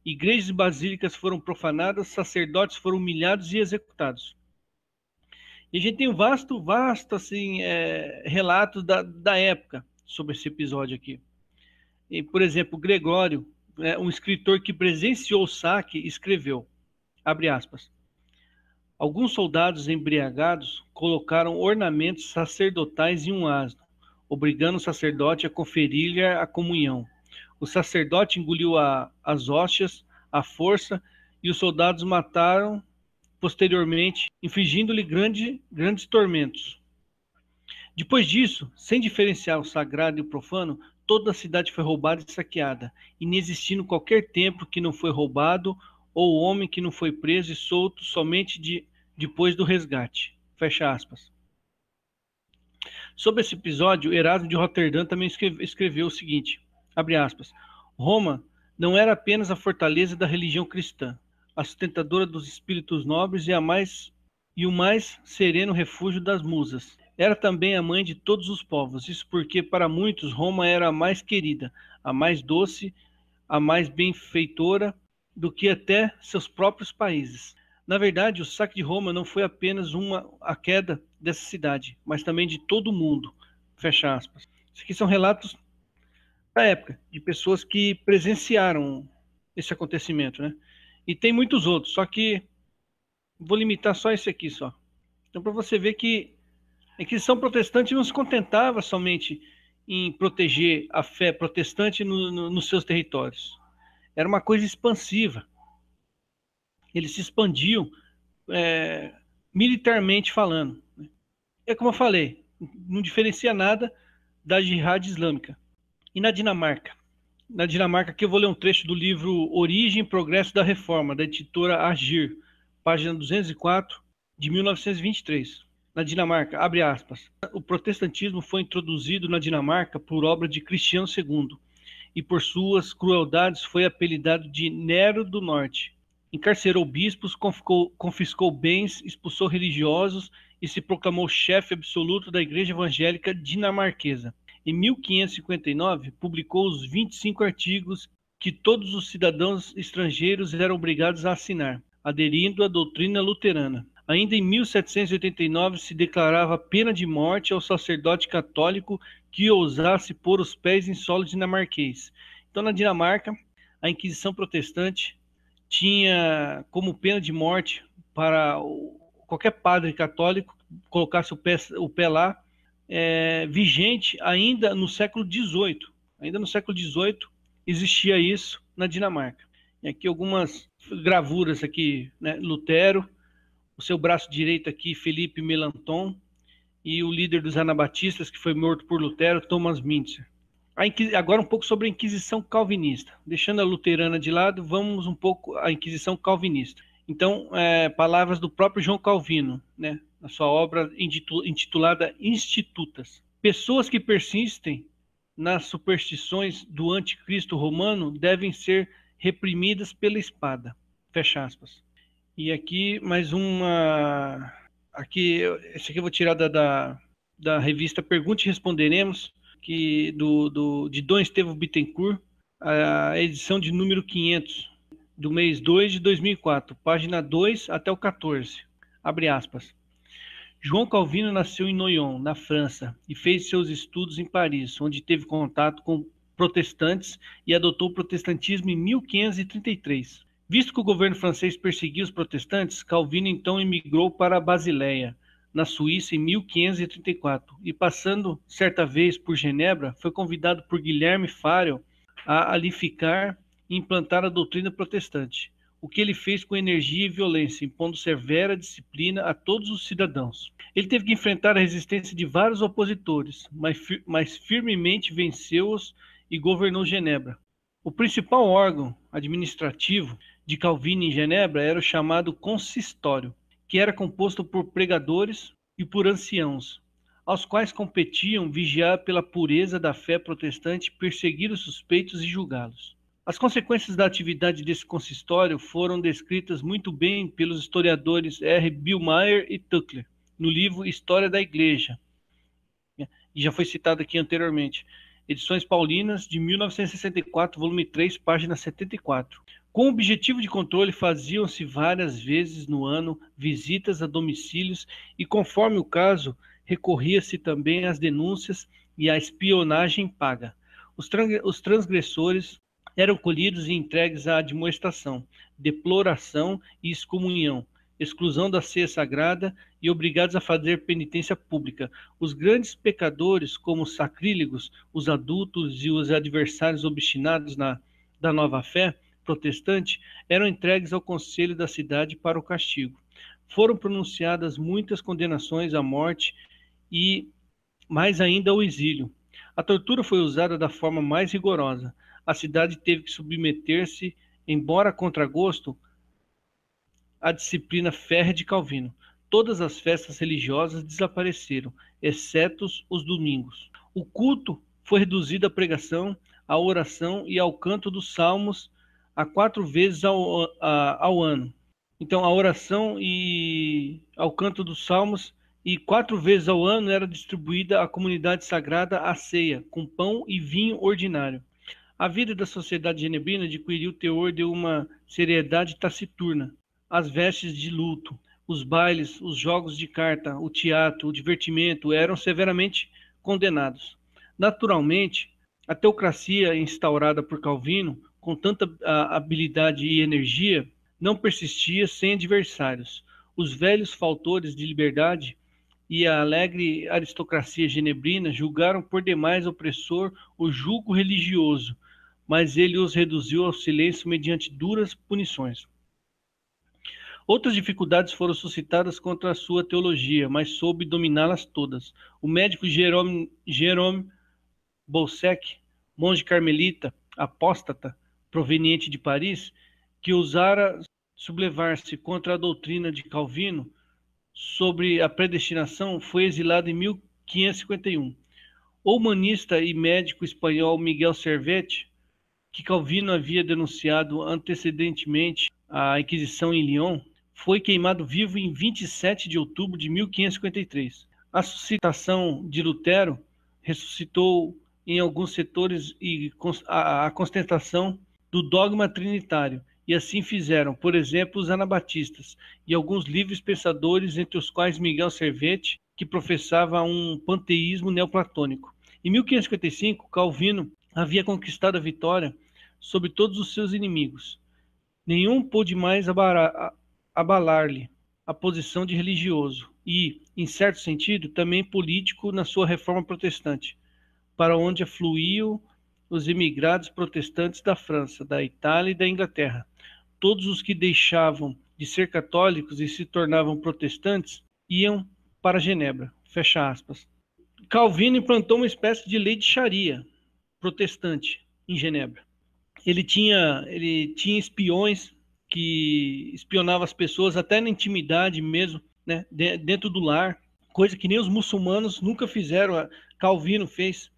Igrejas e basílicas foram profanadas, sacerdotes foram humilhados e executados. E a gente tem um vasto assim, relato da época sobre esse episódio aqui. E, por exemplo, Gregório, um escritor que presenciou o saque, escreveu, abre aspas, alguns soldados embriagados colocaram ornamentos sacerdotais em um asno, obrigando o sacerdote a conferir-lhe a comunhão. O sacerdote engoliu as hóstias, à força, e os soldados mataram posteriormente, infligindo-lhe grandes tormentos. Depois disso, sem diferenciar o sagrado e o profano, toda a cidade foi roubada e saqueada, inexistindo qualquer templo que não foi roubado ou homem que não foi preso e solto somente depois do resgate. Fecha aspas. Sobre esse episódio, Erasmo de Roterdã também escreveu o seguinte, abre aspas, Roma não era apenas a fortaleza da religião cristã, a sustentadora dos espíritos nobres e o mais sereno refúgio das musas. Era também a mãe de todos os povos, isso porque para muitos Roma era a mais querida, a mais doce, a mais benfeitora do que até seus próprios países. Na verdade, o saque de Roma não foi apenas a queda dessa cidade, mas também de todo o mundo. Fecha aspas. Isso aqui são relatos da época, de pessoas que presenciaram esse acontecimento, né? E tem muitos outros, só que vou limitar só esse aqui só. Então, para você ver que a Inquisição Protestante não se contentava somente em proteger a fé protestante nos seus territórios. Era uma coisa expansiva. Eles se expandiam militarmente falando. É como eu falei, não diferencia nada da Jihad Islâmica. E na Dinamarca? Na Dinamarca, aqui eu vou ler um trecho do livro Origem e Progresso da Reforma, da editora Agir, página 204, de 1923. Na Dinamarca, abre aspas, o protestantismo foi introduzido na Dinamarca por obra de Cristiano II e por suas crueldades foi apelidado de Nero do Norte. encarcerou bispos, confiscou bens, expulsou religiosos e se proclamou chefe absoluto da Igreja Evangélica Dinamarquesa. Em 1559, publicou os 25 artigos que todos os cidadãos estrangeiros eram obrigados a assinar, aderindo à doutrina luterana. Ainda em 1789 se declarava pena de morte ao sacerdote católico que ousasse pôr os pés em solo dinamarquês. Então, na Dinamarca, a Inquisição Protestante tinha como pena de morte para qualquer padre católico colocasse o pé lá, vigente ainda no século XVIII. Ainda no século XVIII existia isso na Dinamarca. E aqui algumas gravuras aqui, né? Lutero, o seu braço direito aqui, Felipe Melanchthon, e o líder dos anabatistas, que foi morto por Lutero, Thomas Müntzer. Agora um pouco sobre a Inquisição Calvinista. Deixando a luterana de lado, vamos um pouco à Inquisição Calvinista. Então, palavras do próprio João Calvino, né, na sua obra intitulada Institutas. Pessoas que persistem nas superstições do anticristo romano devem ser reprimidas pela espada. Fecha aspas. E aqui mais uma... esse aqui eu vou tirar da revista Pergunte e Responderemos, de Dom Estevão Bittencourt, a edição de número 500, do mês 2 de 2004, página 2 até o 14. Abre aspas. João Calvino nasceu em Noyon, na França, e fez seus estudos em Paris, onde teve contato com protestantes e adotou o protestantismo em 1533. Visto que o governo francês perseguia os protestantes, Calvino então emigrou para a Basileia, na Suíça, em 1534, e passando certa vez por Genebra, foi convidado por Guilherme Farel a ali ficar e implantar a doutrina protestante, o que ele fez com energia e violência, impondo severa disciplina a todos os cidadãos. Ele teve que enfrentar a resistência de vários opositores, mas firmemente venceu-os e governou Genebra. O principal órgão administrativo de Calvino em Genebra era o chamado consistório, que era composto por pregadores e por anciãos, aos quais competiam vigiar pela pureza da fé protestante, perseguir os suspeitos e julgá-los. As consequências da atividade desse consistório foram descritas muito bem pelos historiadores R. Billmeyer e Tuckler, no livro História da Igreja, e já foi citado aqui anteriormente, Edições Paulinas, de 1964, volume 3, página 74. Com o objetivo de controle, faziam-se várias vezes no ano visitas a domicílios e, conforme o caso, recorria-se também às denúncias e à espionagem paga. Os transgressores eram colhidos e entregues à admoestação, deploração e excomunhão, exclusão da ceia sagrada e obrigados a fazer penitência pública. Os grandes pecadores, como os sacrílegos, os adúlteros e os adversários obstinados da nova fé protestante, eram entregues ao conselho da cidade para o castigo. Foram pronunciadas muitas condenações à morte e mais ainda ao exílio. A tortura foi usada da forma mais rigorosa. A cidade teve que submeter-se, embora a contragosto, à disciplina férrea de Calvino. Todas as festas religiosas desapareceram, exceto os domingos. O culto foi reduzido à pregação, à oração e ao canto dos salmos a 4 vezes ao ano. Então, a oração e ao canto dos salmos e 4 vezes ao ano era distribuída à comunidade sagrada a ceia, com pão e vinho ordinário. A vida da sociedade genebrina adquiriu o teor de uma seriedade taciturna. As vestes de luto, os bailes, os jogos de carta, o teatro, o divertimento eram severamente condenados. Naturalmente, a teocracia instaurada por Calvino, com tanta habilidade e energia, não persistia sem adversários. Os velhos fautores de liberdade e a alegre aristocracia genebrina julgaram por demais opressor o jugo religioso, mas ele os reduziu ao silêncio mediante duras punições. Outras dificuldades foram suscitadas contra a sua teologia, mas soube dominá-las todas. O médico Jérôme Bolsec, monge carmelita, apóstata, proveniente de Paris, que ousara sublevar-se contra a doutrina de Calvino sobre a predestinação, foi exilado em 1551. O humanista e médico espanhol Miguel Servet, que Calvino havia denunciado antecedentemente a Inquisição em Lyon, foi queimado vivo em 27 de outubro de 1553. A suscitação de Lutero ressuscitou em alguns setores a constatação do dogma trinitário, e assim fizeram, por exemplo, os anabatistas e alguns livres pensadores, entre os quais Miguel Servet, que professava um panteísmo neoplatônico. Em 1555, Calvino havia conquistado a vitória sobre todos os seus inimigos. Nenhum pôde mais abalar-lhe a posição de religioso e, em certo sentido, também político na sua reforma protestante, para onde afluíam os imigrados protestantes da França, da Itália e da Inglaterra. Todos os que deixavam de ser católicos e se tornavam protestantes iam para Genebra. Fecha aspas. Calvino implantou uma espécie de lei de Sharia protestante em Genebra. Ele tinha espiões que espionavam as pessoas até na intimidade mesmo, né, dentro do lar, coisa que nem os muçulmanos nunca fizeram. Calvino fez.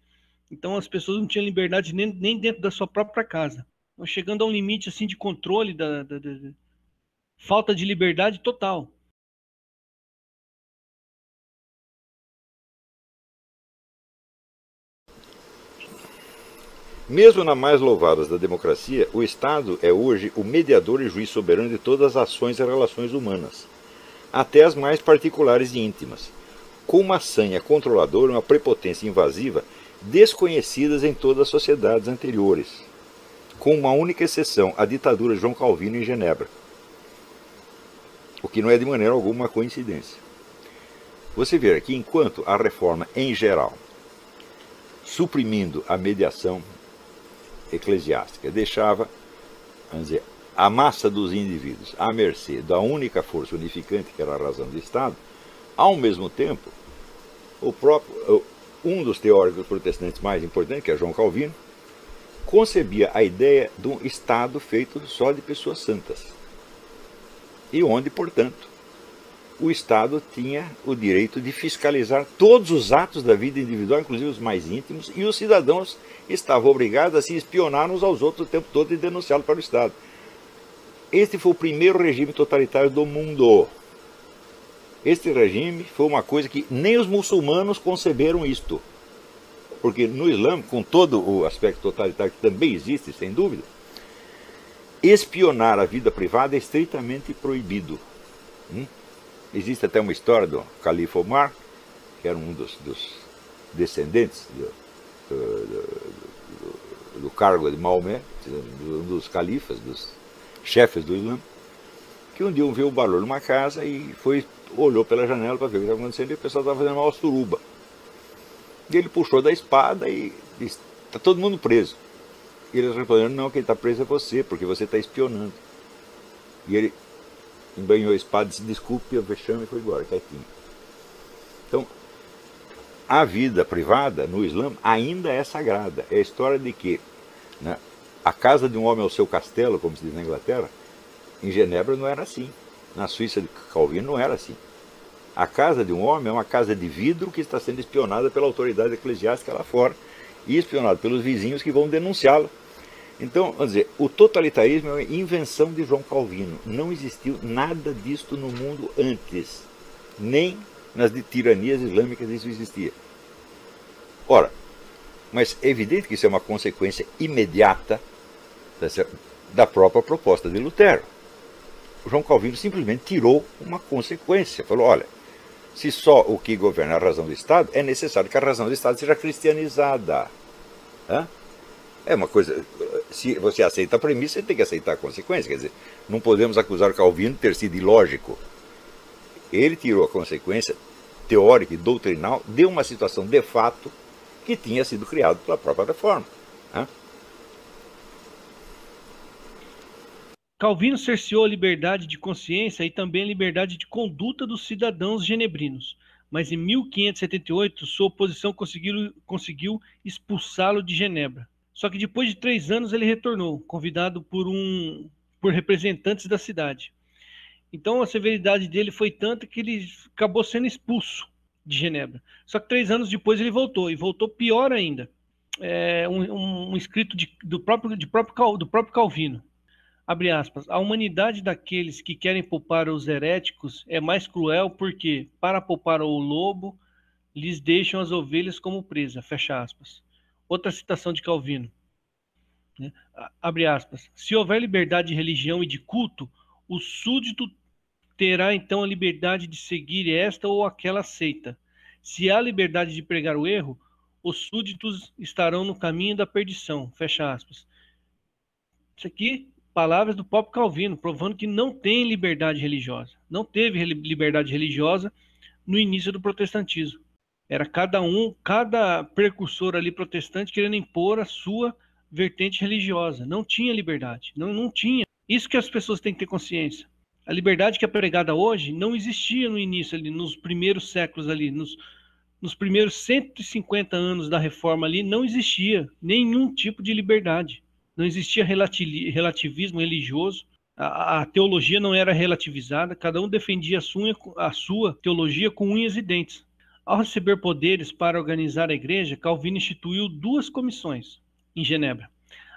Então as pessoas não tinham liberdade nem dentro da sua própria casa. Então, chegando a um limite assim de controle da falta de liberdade total. Mesmo na mais louvadas da democracia, o Estado é hoje o mediador e juiz soberano de todas as ações e relações humanas, até as mais particulares e íntimas, com uma sanha controladora e uma prepotência invasiva desconhecidas em todas as sociedades anteriores, com uma única exceção, a ditadura de João Calvino em Genebra, o que não é de maneira alguma uma coincidência. Você vê que enquanto a reforma em geral, suprimindo a mediação eclesiástica, deixava, vamos dizer, a massa dos indivíduos à mercê da única força unificante, que era a razão do Estado, ao mesmo tempo, um dos teóricos protestantes mais importantes, que é João Calvino, concebia a ideia de um Estado feito só de pessoas santas, e onde, portanto, o Estado tinha o direito de fiscalizar todos os atos da vida individual, inclusive os mais íntimos, e os cidadãos estavam obrigados a se espionar uns aos outros o tempo todo e denunciá-los para o Estado. Este foi o primeiro regime totalitário do mundo. Este regime foi uma coisa que nem os muçulmanos conceberam isto. Porque no Islã, com todo o aspecto totalitário que também existe, sem dúvida, espionar a vida privada é estritamente proibido. Existe até uma história do Califa Omar, que era um dos descendentes do cargo de Maomé, um dos califas, dos chefes do Islã, que um dia viu um barulho numa casa e olhou pela janela para ver o que estava acontecendo, e o pessoal estava fazendo uma suruba. E ele puxou da espada e disse: está todo mundo preso. E eles responderam: não, quem está preso é você, porque você está espionando. E ele embanhou a espada, disse: desculpe, eu vexame, e foi embora, quietinho. Então, a vida privada no Islã ainda é sagrada. É a história de que, né, a casa de um homem é o seu castelo, como se diz na Inglaterra. Em Genebra não era assim. Na Suíça de Calvino não era assim. A casa de um homem é uma casa de vidro que está sendo espionada pela autoridade eclesiástica lá fora e espionada pelos vizinhos que vão denunciá-la. Então, vamos dizer, o totalitarismo é uma invenção de João Calvino. Não existiu nada disto no mundo antes. Nem nas tiranias islâmicas isso existia. Ora, mas é evidente que isso é uma consequência imediata da própria proposta de Lutero. O João Calvino simplesmente tirou uma consequência. Falou: olha, se só o que governa é a razão do Estado, é necessário que a razão do Estado seja cristianizada. É uma coisa, se você aceita a premissa, você tem que aceitar a consequência. Quer dizer, não podemos acusar Calvino de ter sido ilógico. Ele tirou a consequência teórica e doutrinal de uma situação de fato que tinha sido criada pela própria reforma. Calvino cerceou a liberdade de consciência e também a liberdade de conduta dos cidadãos genebrinos, mas em 1578 sua oposição conseguiu expulsá-lo de Genebra. Só que depois de 3 anos ele retornou, convidado por representantes da cidade. Então a severidade dele foi tanta que ele acabou sendo expulso de Genebra. Só que 3 anos depois ele voltou, e voltou pior ainda. Um escrito do próprio Calvino. Abre aspas, a humanidade daqueles que querem poupar os heréticos é mais cruel porque, para poupar o lobo, lhes deixam as ovelhas como presa, fecha aspas. Outra citação de Calvino, né? Abre aspas, se houver liberdade de religião e de culto, o súdito terá então a liberdade de seguir esta ou aquela seita. Se há liberdade de pregar o erro, os súditos estarão no caminho da perdição, fecha aspas. Isso aqui, palavras do próprio Calvino, provando que não tem liberdade religiosa. Não teve liberdade religiosa no início do protestantismo. Era cada precursor ali protestante querendo impor a sua vertente religiosa. Não tinha liberdade, não tinha. Isso que as pessoas têm que ter consciência. A liberdade que é pregada hoje não existia no início, ali, nos primeiros séculos, ali, nos primeiros 150 anos da reforma, ali, não existia nenhum tipo de liberdade. Não existia relativismo religioso, a teologia não era relativizada, cada um defendia a sua teologia com unhas e dentes. Ao receber poderes para organizar a igreja, Calvino instituiu 2 comissões em Genebra.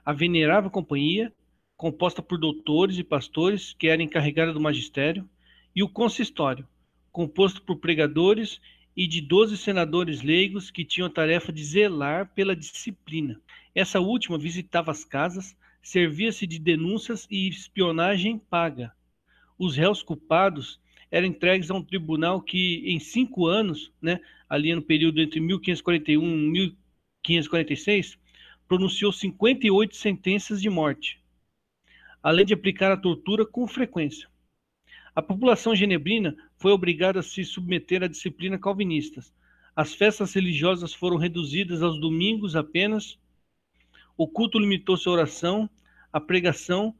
A Venerável Companhia, composta por doutores e pastores que era encarregada do magistério, e o Consistório, composto por pregadores e de 12 senadores leigos que tinham a tarefa de zelar pela disciplina. Essa última visitava as casas, servia-se de denúncias e espionagem paga. Os réus culpados eram entregues a um tribunal que, em 5 anos, né, ali no período entre 1541 e 1546, pronunciou 58 sentenças de morte, além de aplicar a tortura com frequência. A população genebrina foi obrigada a se submeter à disciplina calvinista. As festas religiosas foram reduzidas aos domingos apenas. O culto limitou-se à oração, à pregação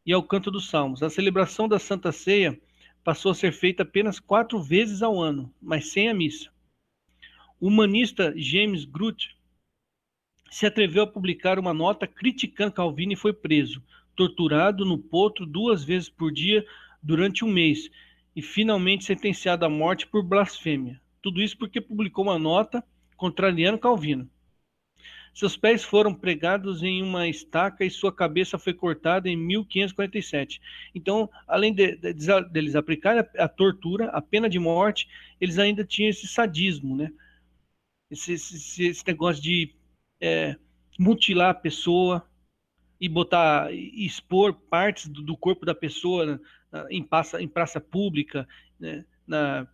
e ao canto dos salmos. A celebração da Santa Ceia passou a ser feita apenas 4 vezes ao ano, mas sem a missa. O humanista James Groot se atreveu a publicar uma nota criticando Calvino e foi preso, torturado no potro 2 vezes por dia durante 1 mês e finalmente sentenciado à morte por blasfêmia. Tudo isso porque publicou uma nota contrariando Calvino. Seus pés foram pregados em uma estaca e sua cabeça foi cortada em 1547. Então, além deles aplicarem a tortura, a pena de morte, eles ainda tinham esse sadismo, né? Esse negócio de mutilar a pessoa e expor partes do corpo da pessoa em praça pública, né?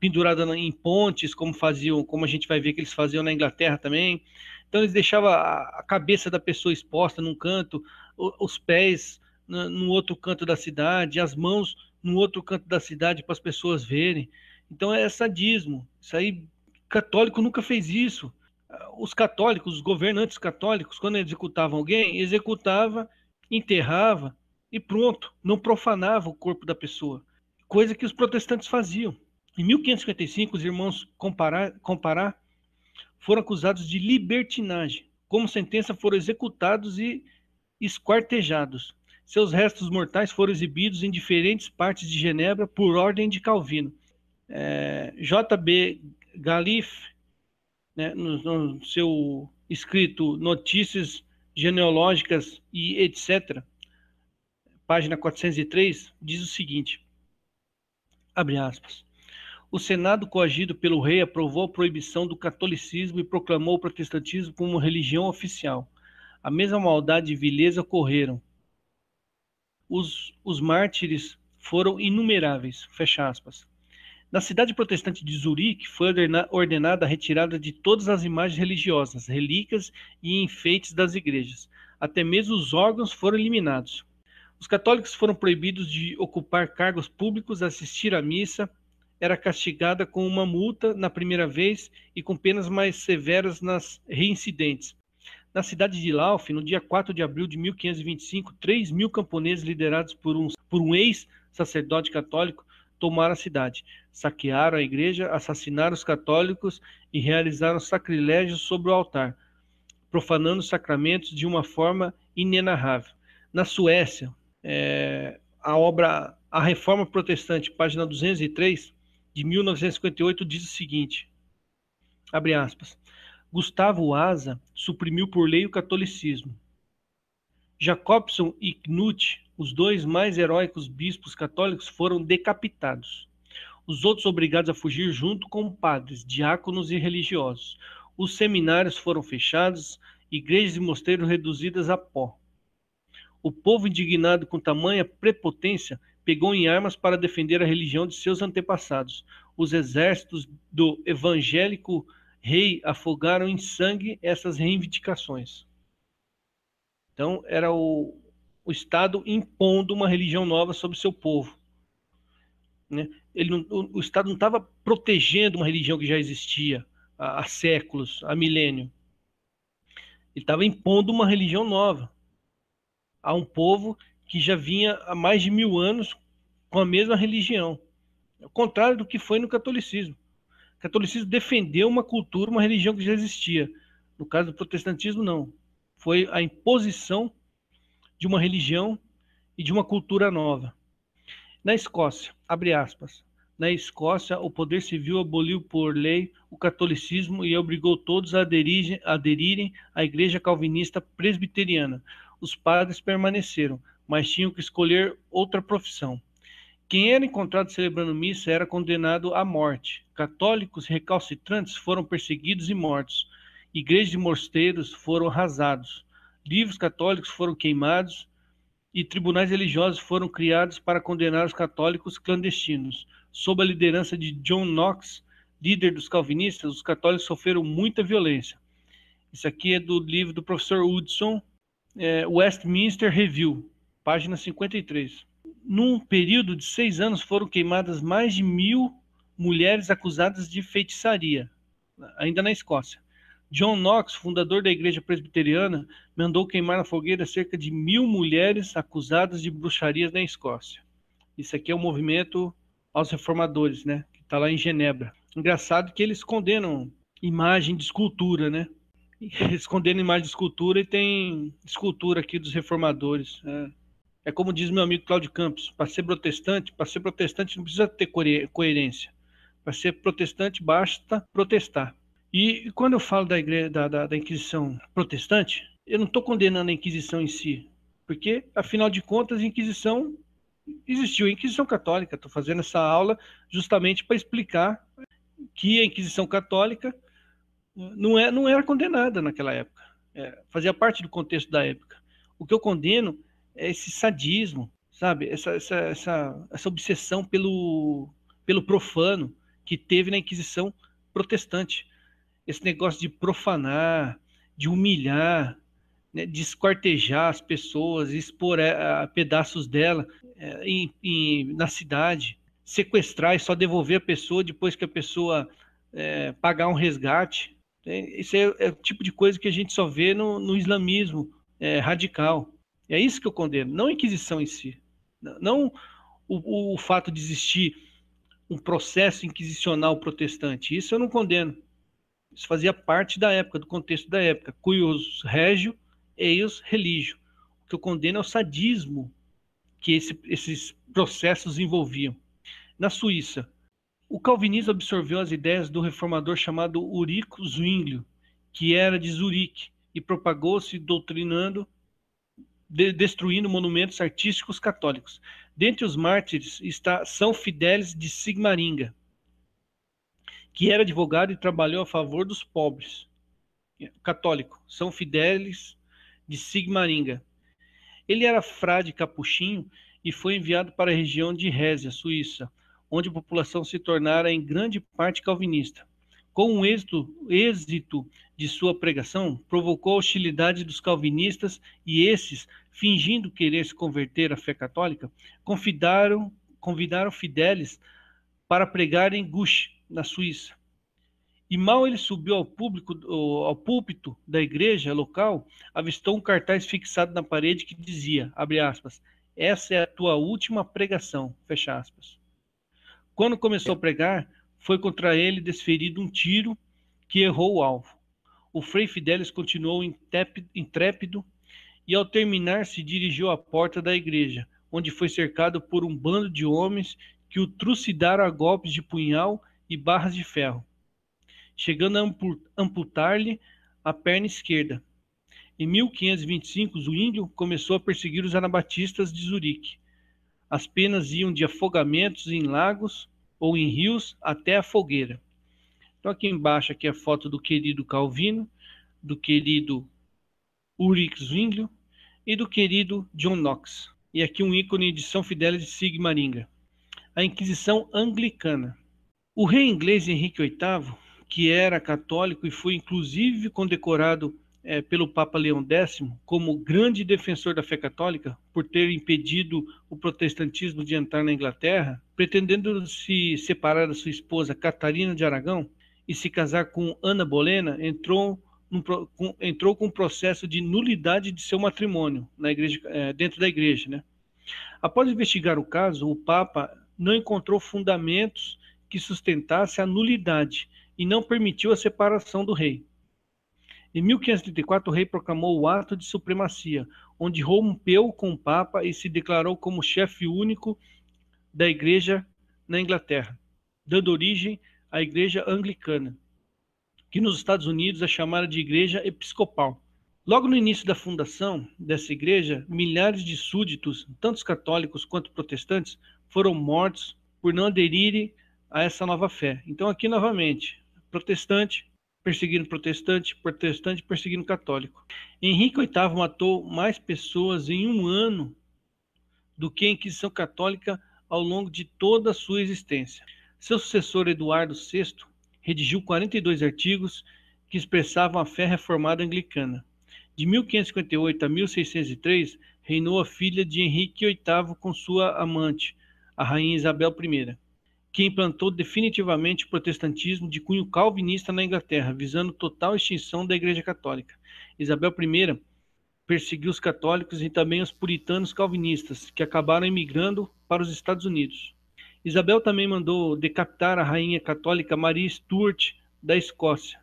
Pendurada em pontes, como a gente vai ver que eles faziam na Inglaterra também. Então eles deixavam a cabeça da pessoa exposta num canto, os pés no outro canto da cidade, as mãos no outro canto da cidade para as pessoas verem. Então é sadismo. Isso aí, católico nunca fez isso. Os católicos, os governantes católicos, quando executavam alguém, executava, enterrava e pronto, não profanava o corpo da pessoa. Coisa que os protestantes faziam. Em 1555, os irmãos Compará foram acusados de libertinagem. Como sentença, foram executados e esquartejados. Seus restos mortais foram exibidos em diferentes partes de Genebra por ordem de Calvino. J.B. Galliff, né, no seu escrito Notícias Genealógicas e etc., página 403, diz o seguinte, abre aspas, o Senado, coagido pelo rei, aprovou a proibição do catolicismo e proclamou o protestantismo como religião oficial. A mesma maldade e vileza ocorreram. Os mártires foram inumeráveis, fecha aspas. Na cidade protestante de Zurique, foi ordenada a retirada de todas as imagens religiosas, relíquias e enfeites das igrejas. Até mesmo os órgãos foram eliminados. Os católicos foram proibidos de ocupar cargos públicos, assistir à missa, era castigada com uma multa na primeira vez e com penas mais severas nas reincidentes. Na cidade de Laufe, no dia 4 de abril de 1525, 3.000 camponeses liderados por um ex-sacerdote católico tomaram a cidade, saquearam a igreja, assassinaram os católicos e realizaram sacrilégios sobre o altar, profanando os sacramentos de uma forma inenarrável. Na Suécia, a obra A Reforma Protestante, página 203, de 1958, diz o seguinte, abre aspas, Gustavo Vasa suprimiu por lei o catolicismo. Jacobson e Knut, os dois mais heróicos bispos católicos, foram decapitados. Os outros obrigados a fugir junto com padres, diáconos e religiosos. Os seminários foram fechados, igrejas e mosteiros reduzidas a pó. O povo, indignado com tamanha prepotência, pegou em armas para defender a religião de seus antepassados. Os exércitos do evangélico rei afogaram em sangue essas reivindicações. Então, era o Estado impondo uma religião nova sobre seu povo. Né? O Estado não estava protegendo uma religião que já existia há séculos, há milênio. Ele estava impondo uma religião nova a um povo que já vinha há mais de 1000 anos com a mesma religião. Ao contrário do que foi no catolicismo. O catolicismo defendeu uma cultura, uma religião que já existia. No caso do protestantismo, não. Foi a imposição de uma religião e de uma cultura nova. Na Escócia, abre aspas, na Escócia, o poder civil aboliu por lei o catolicismo e obrigou todos a aderirem à igreja calvinista presbiteriana. Os padres permaneceram, mas tinham que escolher outra profissão. Quem era encontrado celebrando missa era condenado à morte. Católicos recalcitrantes foram perseguidos e mortos. Igrejas e mosteiros foram arrasados. Livros católicos foram queimados e tribunais religiosos foram criados para condenar os católicos clandestinos. Sob a liderança de John Knox, líder dos calvinistas, os católicos sofreram muita violência. Isso aqui é do livro do professor Hudson, Westminster Review, página 53. Num período de 6 anos foram queimadas mais de 1000 mulheres acusadas de feitiçaria, ainda na Escócia. John Knox, fundador da igreja presbiteriana, mandou queimar na fogueira cerca de 1000 mulheres acusadas de bruxarias na Escócia. Isso aqui é o movimento aos reformadores, né? Que está lá em Genebra. Engraçado que eles condenam imagem de escultura, né? Eles condenam imagem de escultura e tem escultura aqui dos reformadores. É como diz meu amigo Cláudio Campos, para ser protestante não precisa ter coerência. Para ser protestante basta protestar. E quando eu falo da Inquisição protestante, eu não estou condenando a Inquisição em si, porque, afinal de contas, a Inquisição existiu. A Inquisição Católica, estou fazendo essa aula justamente para explicar que a Inquisição Católica não era condenada naquela época. Fazia parte do contexto da época. O que eu condeno é esse sadismo, sabe? Essa obsessão pelo profano que teve na Inquisição protestante. Esse negócio de profanar, de humilhar, né, de esquartejar as pessoas, expor pedaços dela na cidade, sequestrar e só devolver a pessoa depois que a pessoa pagar um resgate. Isso é o tipo de coisa que a gente só vê no islamismo radical. É isso que eu condeno, não a Inquisição em si. Não o fato de existir um processo inquisicional protestante. Isso eu não condeno. Isso fazia parte da época, do contexto da época. Cuius regio, eius religio. O que eu condeno é o sadismo que esses processos envolviam. Na Suíça, o calvinismo absorveu as ideias do reformador chamado Ulrico Zwinglio, que era de Zurique, e propagou-se doutrinando, destruindo monumentos artísticos católicos. Dentre os mártires está São Fidélis de Sigmaringa, que era advogado e trabalhou a favor dos pobres. Católico, São Fidélis de Sigmaringa. Ele era frade capuchinho e foi enviado para a região de Résia, Suíça, onde a população se tornara em grande parte calvinista. Com o êxito de sua pregação, provocou a hostilidade dos calvinistas e esses, fingindo querer se converter à fé católica, convidaram Fidélis para pregar em Gush, na Suíça. E mal ele subiu ao púlpito da igreja local, avistou um cartaz fixado na parede que dizia, abre aspas, essa é a tua última pregação, fecha aspas. Quando começou a pregar, foi contra ele desferido um tiro que errou o alvo. O Frei Fidélis continuou intrépido e, ao terminar, se dirigiu à porta da igreja, onde foi cercado por um bando de homens que o trucidaram a golpes de punhal e barras de ferro, chegando a amputar-lhe a perna esquerda. Em 1525, Zwinglio começou a perseguir os anabatistas de Zurique. As penas iam de afogamentos em lagos ou em rios até a fogueira. Então aqui embaixo aqui a foto do querido Calvino, do querido Ulrich Zwinglio e do querido John Knox. E aqui um ícone de São Fidélis de Sigmaringa. A Inquisição Anglicana. O rei inglês Henrique VIII, que era católico e foi inclusive condecorado pelo Papa Leão X como grande defensor da fé católica, por ter impedido o protestantismo de entrar na Inglaterra, pretendendo se separar da sua esposa Catarina de Aragão e se casar com Ana Bolena, entrou com um processo de nulidade de seu matrimônio na igreja, dentro da igreja, né? Após investigar o caso, o Papa não encontrou fundamentos que sustentassem a nulidade e não permitiu a separação do rei. Em 1534, o rei proclamou o ato de supremacia, onde rompeu com o Papa e se declarou como chefe único da igreja na Inglaterra, dando origem à Igreja Anglicana, que nos Estados Unidos é chamada de Igreja Episcopal. Logo no início da fundação dessa igreja, milhares de súditos, tanto católicos quanto protestantes, foram mortos por não aderirem a essa nova fé. Então aqui novamente, protestante perseguindo protestante, protestante perseguindo católico. Henrique VIII matou mais pessoas em um ano do que a Inquisição Católica ao longo de toda a sua existência. Seu sucessor Eduardo VI redigiu 42 artigos que expressavam a fé reformada anglicana. De 1558 a 1603, reinou a filha de Henrique VIII com sua amante, a rainha Isabel I, que implantou definitivamente o protestantismo de cunho calvinista na Inglaterra, visando total extinção da Igreja Católica. Isabel I perseguiu os católicos e também os puritanos calvinistas, que acabaram emigrando para os Estados Unidos. Isabel também mandou decapitar a rainha católica Maria Stuart da Escócia,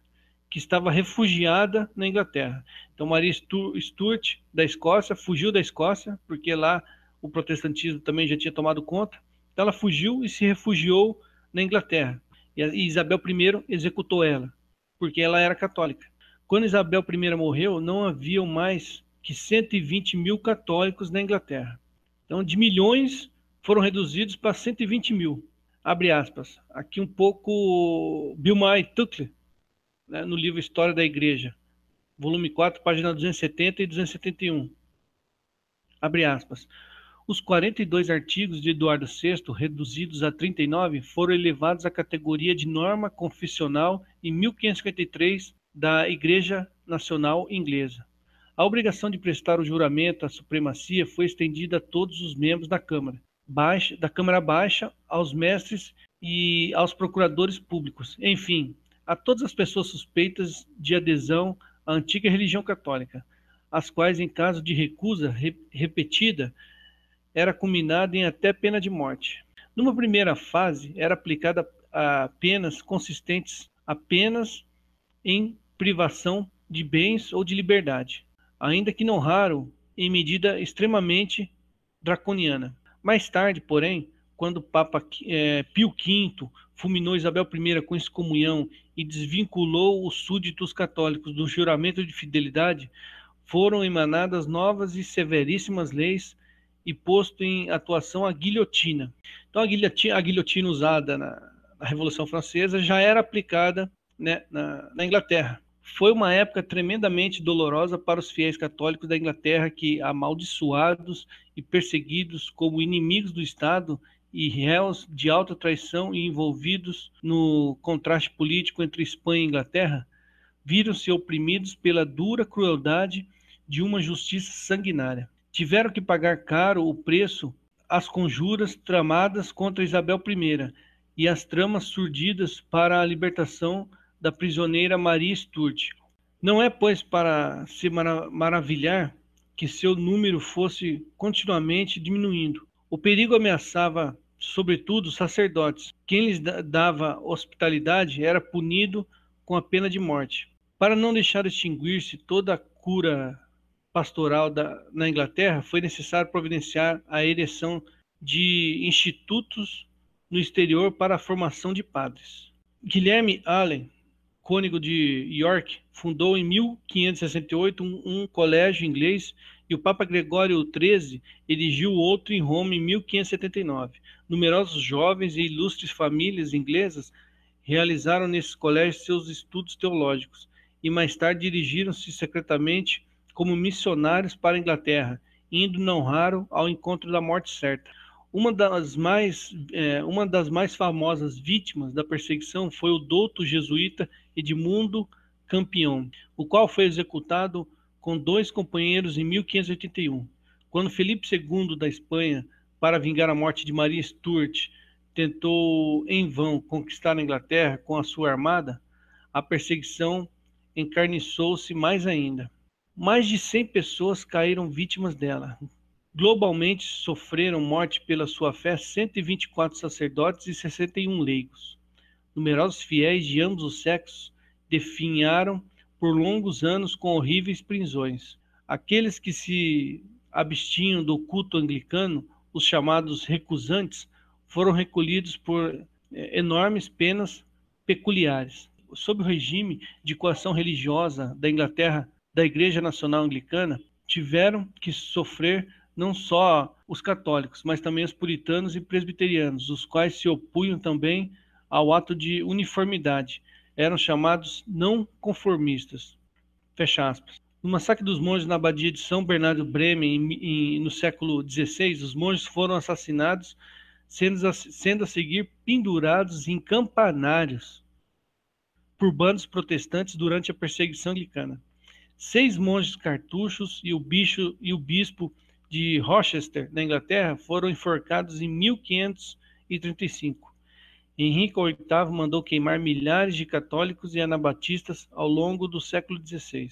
que estava refugiada na Inglaterra. Então Maria Stuart da Escócia fugiu da Escócia, porque lá o protestantismo também já tinha tomado conta. Então ela fugiu e se refugiou na Inglaterra. E Isabel I executou ela, porque ela era católica. Quando Isabel I morreu, não haviam mais que 120 mil católicos na Inglaterra. Então, de milhões, foram reduzidos para 120 mil. Abre aspas. Aqui um pouco Bilmay Tuckler, né, no livro História da Igreja, volume 4, página 270 e 271. Abre aspas. Os 42 artigos de Eduardo VI, reduzidos a 39, foram elevados à categoria de norma confessional em 1553 da Igreja Nacional Inglesa. A obrigação de prestar o juramento à supremacia foi estendida a todos os membros da Câmara Baixa, aos mestres e aos procuradores públicos, enfim, a todas as pessoas suspeitas de adesão à antiga religião católica, as quais, em caso de recusa repetida, era culminada em até pena de morte. Numa primeira fase, era aplicada a penas consistentes apenas em privação de bens ou de liberdade, ainda que não raro, em medida extremamente draconiana. Mais tarde, porém, quando o Papa Pio V fulminou Isabel I com excomunhão e desvinculou os súditos católicos do juramento de fidelidade, foram emanadas novas e severíssimas leis e posto em atuação a guilhotina. Então, a guilhotina usada na Revolução Francesa já era aplicada, né, na Inglaterra. Foi uma época tremendamente dolorosa para os fiéis católicos da Inglaterra que, amaldiçoados e perseguidos como inimigos do Estado e réus de alta traição e envolvidos no contraste político entre Espanha e Inglaterra, viram-se oprimidos pela dura crueldade de uma justiça sanguinária. Tiveram que pagar caro o preço às conjuras tramadas contra Isabel I e as tramas surdidas para a libertação da prisioneira Maria Stuart. Não é, pois, para se maravilhar que seu número fosse continuamente diminuindo. O perigo ameaçava, sobretudo, os sacerdotes. Quem lhes dava hospitalidade era punido com a pena de morte. Para não deixar extinguir-se toda a cura pastoral na Inglaterra, foi necessário providenciar a ereção de institutos no exterior para a formação de padres. Guilherme Allen, cônego de York fundou em 1568 um colégio inglês e o Papa Gregório XIII erigiu outro em Roma em 1579. Numerosos jovens e ilustres famílias inglesas realizaram nesse colégio seus estudos teológicos e mais tarde dirigiram-se secretamente como missionários para a Inglaterra, indo não raro ao encontro da morte certa. Uma das mais famosas vítimas da perseguição foi o douto jesuíta Edmundo Campion, o qual foi executado com 2 companheiros em 1581. Quando Felipe II da Espanha, para vingar a morte de Maria Stuart, tentou em vão conquistar a Inglaterra com a sua armada, a perseguição encarniçou-se mais ainda. Mais de 100 pessoas caíram vítimas dela. Globalmente sofreram morte pela sua fé 124 sacerdotes e 61 leigos. Numerosos fiéis de ambos os sexos definharam por longos anos com horríveis prisões. Aqueles que se abstinham do culto anglicano, os chamados recusantes, foram recolhidos por enormes penas peculiares. Sob o regime de coação religiosa da Inglaterra, da Igreja Nacional Anglicana, tiveram que sofrer não só os católicos, mas também os puritanos e presbiterianos, os quais se opunham também ao ato de uniformidade. Eram chamados não conformistas. Fecha aspas. No massacre dos monges na abadia de São Bernardo Bremen, no século XVI, os monges foram assassinados, sendo a seguir pendurados em campanários por bandos protestantes durante a perseguição anglicana. 6 monges cartuchos e o bispo de Rochester, na Inglaterra, foram enforcados em 1535. Henrique VIII mandou queimar milhares de católicos e anabatistas ao longo do século XVI.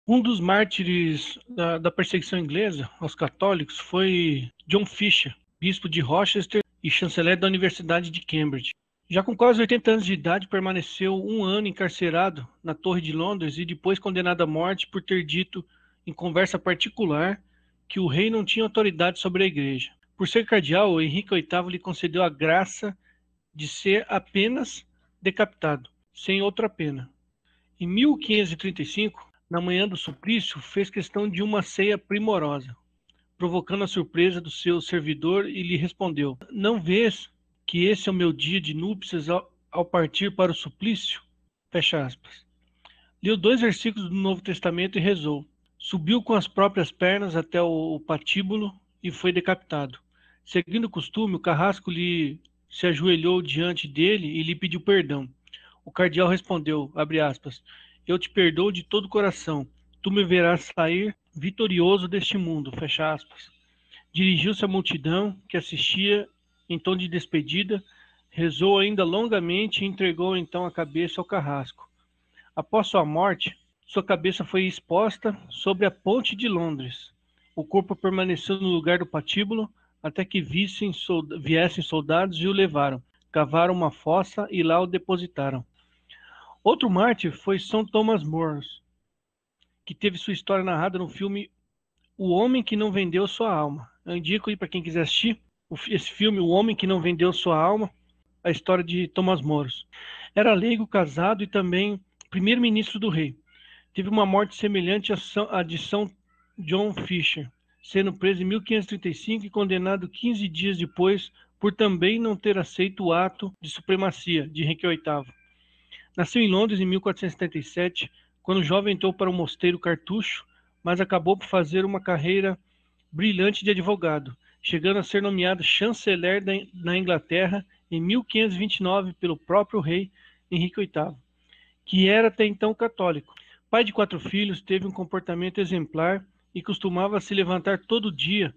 Um dos mártires da perseguição inglesa aos católicos foi John Fisher, bispo de Rochester e chanceler da Universidade de Cambridge. Já com quase 80 anos de idade, permaneceu 1 ano encarcerado na Torre de Londres e depois condenado à morte por ter dito, em conversa particular, que o rei não tinha autoridade sobre a igreja. Por ser cardeal, Henrique VIII lhe concedeu a graça de ser apenas decapitado, sem outra pena. Em 1535, na manhã do suplício, fez questão de uma ceia primorosa, provocando a surpresa do seu servidor e lhe respondeu: "Não vês que esse é o meu dia de núpcias ao partir para o suplício?" Fecha aspas. Leu 2 versículos do Novo Testamento e rezou. Subiu com as próprias pernas até o patíbulo e foi decapitado. Seguindo o costume, o carrasco se ajoelhou diante dele e lhe pediu perdão. O cardeal respondeu, abre aspas, "Eu te perdoo de todo o coração. Tu me verás sair vitorioso deste mundo." Fecha aspas. Dirigiu-se à multidão que assistia em tom de despedida, rezou ainda longamente e entregou então a cabeça ao carrasco. Após sua morte, sua cabeça foi exposta sobre a ponte de Londres. O corpo permaneceu no lugar do patíbulo até que viessem soldados e o levaram. Cavaram uma fossa e lá o depositaram. Outro mártir foi São Thomas More, que teve sua história narrada no filme O Homem que Não Vendeu Sua Alma. Eu indico aí para quem quiser assistir esse filme, O Homem que Não Vendeu Sua Alma, a história de Thomas More. Era leigo, casado e também primeiro-ministro do rei. Teve uma morte semelhante à de São John Fisher, sendo preso em 1535 e condenado 15 dias depois por também não ter aceito o ato de supremacia de Henrique VIII. Nasceu em Londres em 1477, quando jovem entrou para o mosteiro Cartucho, mas acabou por fazer uma carreira brilhante de advogado, chegando a ser nomeado chanceler na Inglaterra em 1529 pelo próprio rei Henrique VIII, que era até então católico. Pai de 4 filhos, teve um comportamento exemplar e costumava se levantar todo dia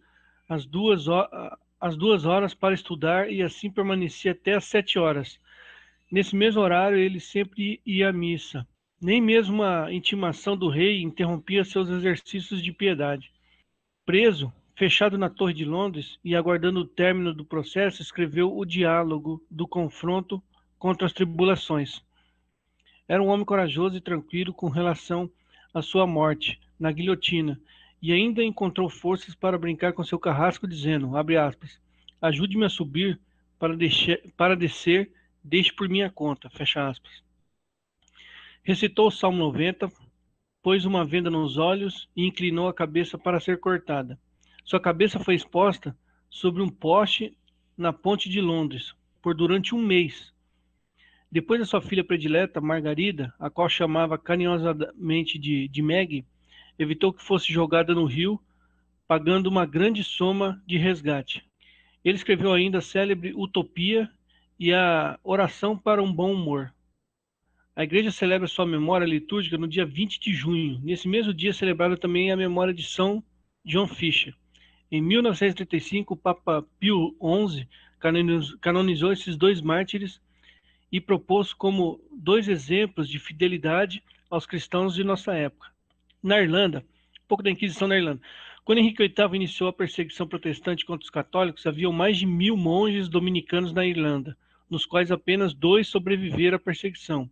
às 2 horas para estudar e assim permanecia até às 7 horas. Nesse mesmo horário ele sempre ia à missa. Nem mesmo a intimação do rei interrompia seus exercícios de piedade. Preso, fechado na Torre de Londres e aguardando o término do processo, escreveu o Diálogo do Confronto contra as Tribulações. Era um homem corajoso e tranquilo com relação à sua morte na guilhotina, e ainda encontrou forças para brincar com seu carrasco, dizendo, abre aspas, "Ajude-me a subir, para descer, deixe por minha conta", fecha aspas. Recitou o Salmo 90, pôs uma venda nos olhos e inclinou a cabeça para ser cortada. Sua cabeça foi exposta sobre um poste na ponte de Londres, por durante um mês. Depois da sua filha predileta, Margarida, a qual chamava carinhosamente de Maggie, evitou que fosse jogada no rio, pagando uma grande soma de resgate. Ele escreveu ainda a célebre Utopia e a Oração para um Bom Humor. A igreja celebra sua memória litúrgica no dia 20 de junho. Nesse mesmo dia, celebrada também a memória de São John Fisher. Em 1935, o Papa Pio XI canonizou esses dois mártires e propôs como dois exemplos de fidelidade aos cristãos de nossa época. Na Irlanda, um pouco da Inquisição na Irlanda. Quando Henrique VIII iniciou a perseguição protestante contra os católicos, havia mais de 1000 monges dominicanos na Irlanda, nos quais apenas 2 sobreviveram à perseguição.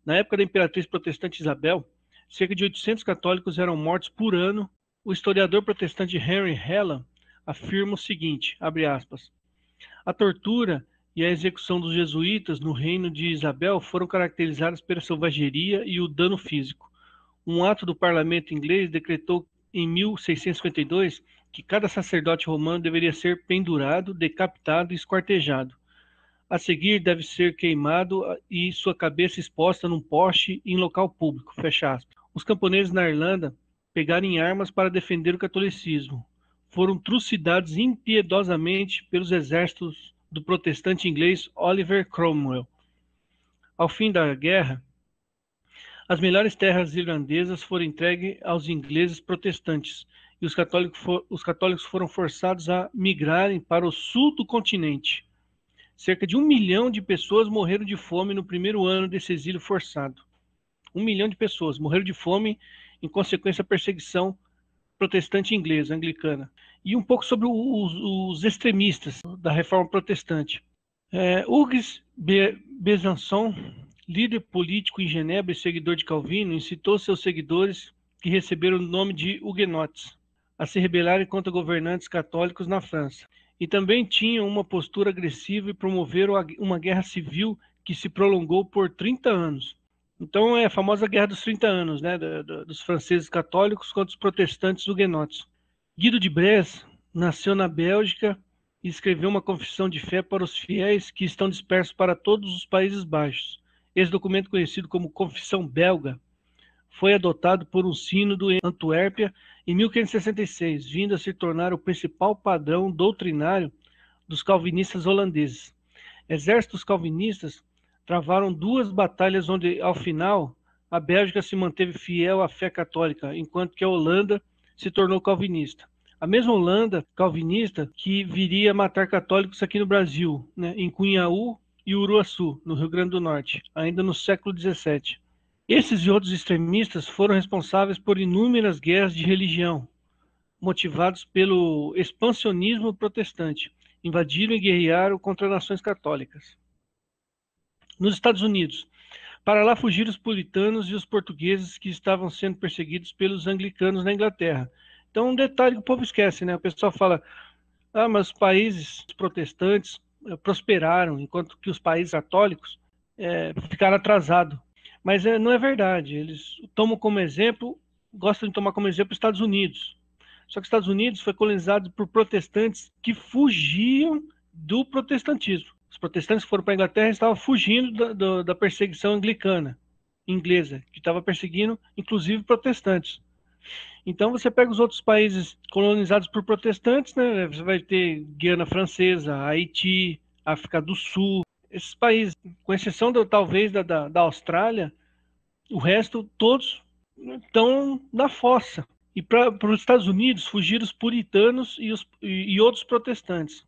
Na época da imperatriz protestante Isabel, cerca de 800 católicos eram mortos por ano. O historiador protestante Henry Hellam afirma o seguinte, abre aspas, a tortura e a execução dos jesuítas no reino de Isabel foram caracterizadas pela selvageria e o dano físico. Um ato do parlamento inglês decretou em 1652 que cada sacerdote romano deveria ser pendurado, decapitado e esquartejado. A seguir deve ser queimado e sua cabeça exposta num poste em local público, fecha aspas. Os camponeses na Irlanda pegaram em armas para defender o catolicismo. Foram trucidados impiedosamente pelos exércitos do protestante inglês Oliver Cromwell. Ao fim da guerra, as melhores terras irlandesas foram entregues aos ingleses protestantes e os católicos foram forçados a migrarem para o sul do continente. Cerca de 1 milhão de pessoas morreram de fome no primeiro ano desse exílio forçado. 1 milhão de pessoas morreram de fome em consequência da perseguição protestante inglesa, anglicana. E um pouco sobre os extremistas da reforma protestante. Hugues Besançon, líder político em Genebra e seguidor de Calvino, incitou seus seguidores, que receberam o nome de huguenotes, a se rebelarem contra governantes católicos na França. E também tinham uma postura agressiva e promoveram uma guerra civil que se prolongou por 30 anos. Então é a famosa Guerra dos 30 anos, né, dos franceses católicos contra os protestantes huguenotes. Guido de Bresse nasceu na Bélgica e escreveu uma confissão de fé para os fiéis que estão dispersos para todos os Países Baixos. Esse documento, conhecido como Confissão Belga, foi adotado por um sínodo em Antuérpia em 1566, vindo a se tornar o principal padrão doutrinário dos calvinistas holandeses. Exércitos calvinistas travaram 2 batalhas onde, ao final, a Bélgica se manteve fiel à fé católica, enquanto que a Holanda se tornou calvinista. A mesma Holanda calvinista que viria a matar católicos aqui no Brasil, né, em Cunhaú e Uruaçu, no Rio Grande do Norte, ainda no século XVII. Esses e outros extremistas foram responsáveis por inúmeras guerras de religião, motivados pelo expansionismo protestante. Invadiram e guerrearam contra nações católicas. Nos Estados Unidos, para lá fugiram os puritanos e os portugueses que estavam sendo perseguidos pelos anglicanos na Inglaterra. Então, um detalhe que o povo esquece, né? O pessoal fala, mas os países protestantes prosperaram, enquanto que os países católicos ficaram atrasados. Mas não é verdade. Eles tomam como exemplo, gostam de tomar como exemplo os Estados Unidos. Só que os Estados Unidos foi colonizado por protestantes que fugiam do protestantismo. Os protestantes que foram para a Inglaterra estavam fugindo da perseguição anglicana, inglesa, que estava perseguindo, inclusive, protestantes. Então, você pega os outros países colonizados por protestantes, né? Você vai ter Guiana Francesa, Haiti, África do Sul. Esses países, com exceção talvez da Austrália, o resto, todos estão na fossa. E para os Estados Unidos, fugiram os puritanos e outros protestantes,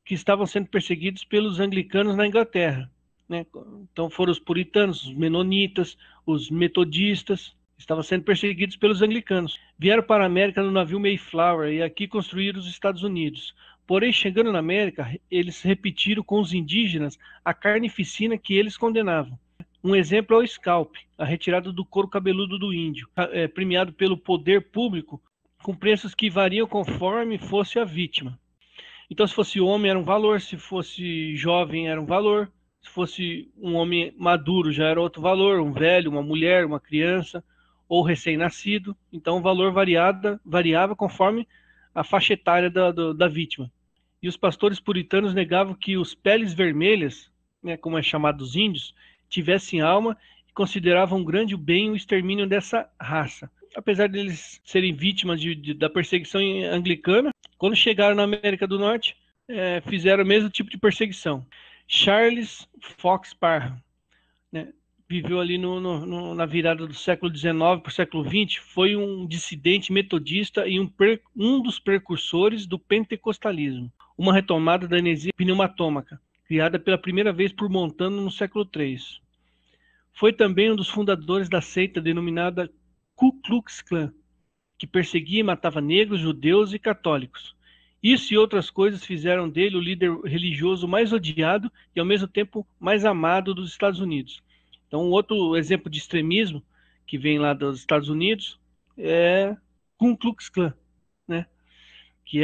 que estavam sendo perseguidos pelos anglicanos na Inglaterra, né? Então foram os puritanos, os menonitas, os metodistas, estavam sendo perseguidos pelos anglicanos. Vieram para a América no navio Mayflower e aqui construíram os Estados Unidos. Porém, chegando na América, eles repetiram com os indígenas a carnificina que eles condenavam. Um exemplo é o scalp, a retirada do couro cabeludo do índio, premiado pelo poder público com preços que variam conforme fosse a vítima. Então, se fosse homem, era um valor, se fosse jovem, era um valor, Se fosse um homem maduro, já era outro valor, um velho, uma mulher, uma criança ou recém-nascido. Então o valor variava conforme a faixa etária da vítima. E os pastores puritanos negavam que os peles vermelhas, né, como é chamado os índios, tivessem alma e consideravam um grande bem o extermínio dessa raça. Apesar deles serem vítimas da perseguição anglicana, quando chegaram na América do Norte, fizeram o mesmo tipo de perseguição. Charles Fox Parham, né, viveu ali na virada do século XIX para o século XX, foi um dissidente metodista e um dos precursores do pentecostalismo, uma retomada da heresia pneumatômaca, criada pela primeira vez por Montano no século III. Foi também um dos fundadores da seita denominada Ku Klux Klan, que perseguia e matava negros, judeus e católicos. Isso e outras coisas fizeram dele o líder religioso mais odiado e, ao mesmo tempo, mais amado dos Estados Unidos. Então, um outro exemplo de extremismo que vem lá dos Estados Unidos é Ku Klux Klan, né? Que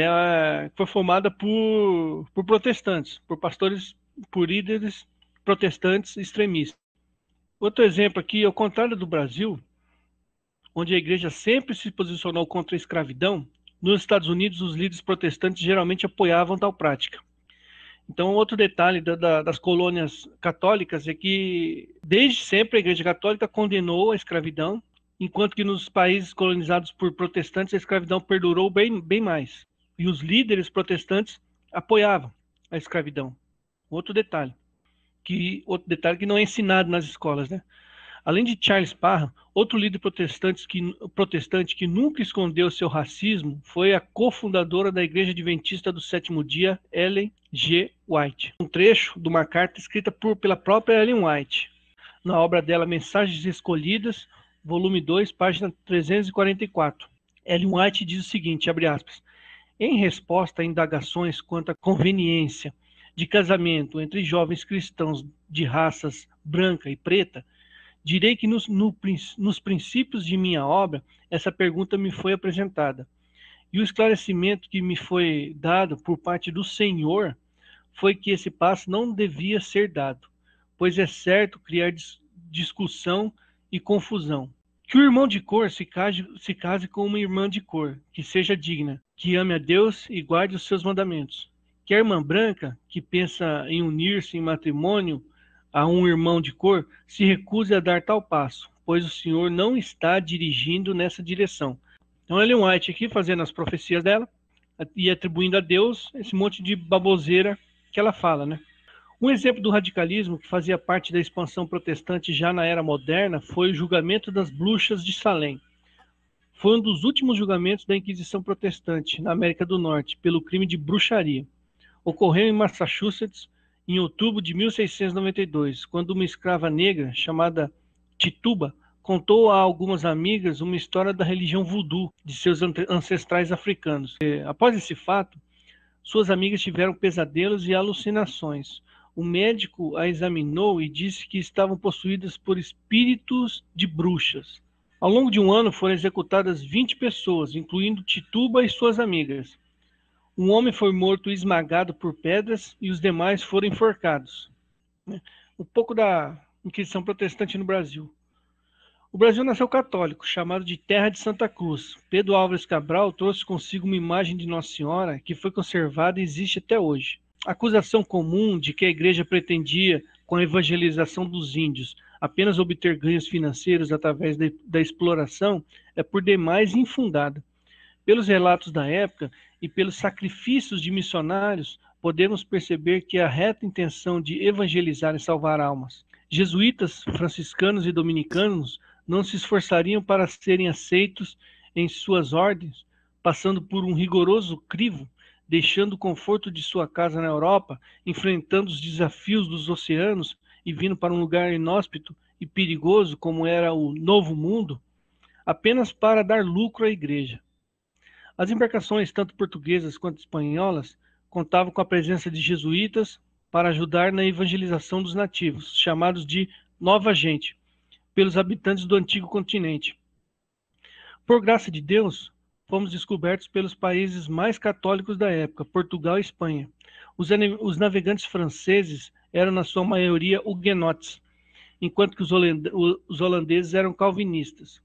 foi formada por protestantes, por pastores, por líderes protestantes extremistas. Outro exemplo aqui, ao contrário do Brasil, onde a igreja sempre se posicionou contra a escravidão, nos Estados Unidos os líderes protestantes geralmente apoiavam tal prática. Então, outro detalhe das colônias católicas é que, desde sempre, a Igreja Católica condenou a escravidão, enquanto que nos países colonizados por protestantes a escravidão perdurou bem mais. E os líderes protestantes apoiavam a escravidão. Outro detalhe que não é ensinado nas escolas, né? Além de Charles Parham, outro líder protestante que nunca escondeu seu racismo foi a cofundadora da Igreja Adventista do Sétimo Dia, Ellen G. White. Um trecho de uma carta escrita pela própria Ellen White, na obra dela Mensagens Escolhidas, volume 2, página 344. Ellen White diz o seguinte, abre aspas, em resposta a indagações quanto à conveniência de casamento entre jovens cristãos de raças branca e preta, direi que nos princípios de minha obra, essa pergunta me foi apresentada. E o esclarecimento que me foi dado por parte do Senhor foi que esse passo não devia ser dado, pois é certo criar discussão e confusão. Que o irmão de cor se case com uma irmã de cor, que seja digna, que ame a Deus e guarde os seus mandamentos. Que a irmã branca, que pensa em unir-se em matrimônio a um irmão de cor, se recuse a dar tal passo, pois o Senhor não está dirigindo nessa direção. Então, Ellen White aqui fazendo as profecias dela e atribuindo a Deus esse monte de baboseira que ela fala, né? Um exemplo do radicalismo que fazia parte da expansão protestante já na era moderna foi o julgamento das bruxas de Salem. Foi um dos últimos julgamentos da Inquisição protestante na América do Norte pelo crime de bruxaria. Ocorreu em Massachusetts em outubro de 1692, quando uma escrava negra chamada Tituba contou a algumas amigas uma história da religião voodoo de seus ancestrais africanos. Após esse fato, suas amigas tiveram pesadelos e alucinações. O médico a examinou e disse que estavam possuídas por espíritos de bruxas. Ao longo de um ano foram executadas 20 pessoas, incluindo Tituba e suas amigas. Um homem foi morto esmagado por pedras e os demais foram enforcados. Um pouco da Inquisição protestante no Brasil. O Brasil nasceu católico, chamado de Terra de Santa Cruz. Pedro Álvares Cabral trouxe consigo uma imagem de Nossa Senhora que foi conservada e existe até hoje. A acusação comum de que a igreja pretendia, com a evangelização dos índios, apenas obter ganhos financeiros através da exploração é por demais infundada. Pelos relatos da época e pelos sacrifícios de missionários, podemos perceber que a reta intenção de evangelizar e salvar almas. Jesuítas, franciscanos e dominicanos não se esforçariam para serem aceitos em suas ordens, passando por um rigoroso crivo, deixando o conforto de sua casa na Europa, enfrentando os desafios dos oceanos e vindo para um lugar inóspito e perigoso como era o Novo Mundo, apenas para dar lucro à igreja. As embarcações, tanto portuguesas quanto espanholas, contavam com a presença de jesuítas para ajudar na evangelização dos nativos, chamados de Nova Gente, pelos habitantes do antigo continente. Por graça de Deus, fomos descobertos pelos países mais católicos da época, Portugal e Espanha. Os navegantes franceses eram, na sua maioria, huguenotes, enquanto que os holandeses eram calvinistas.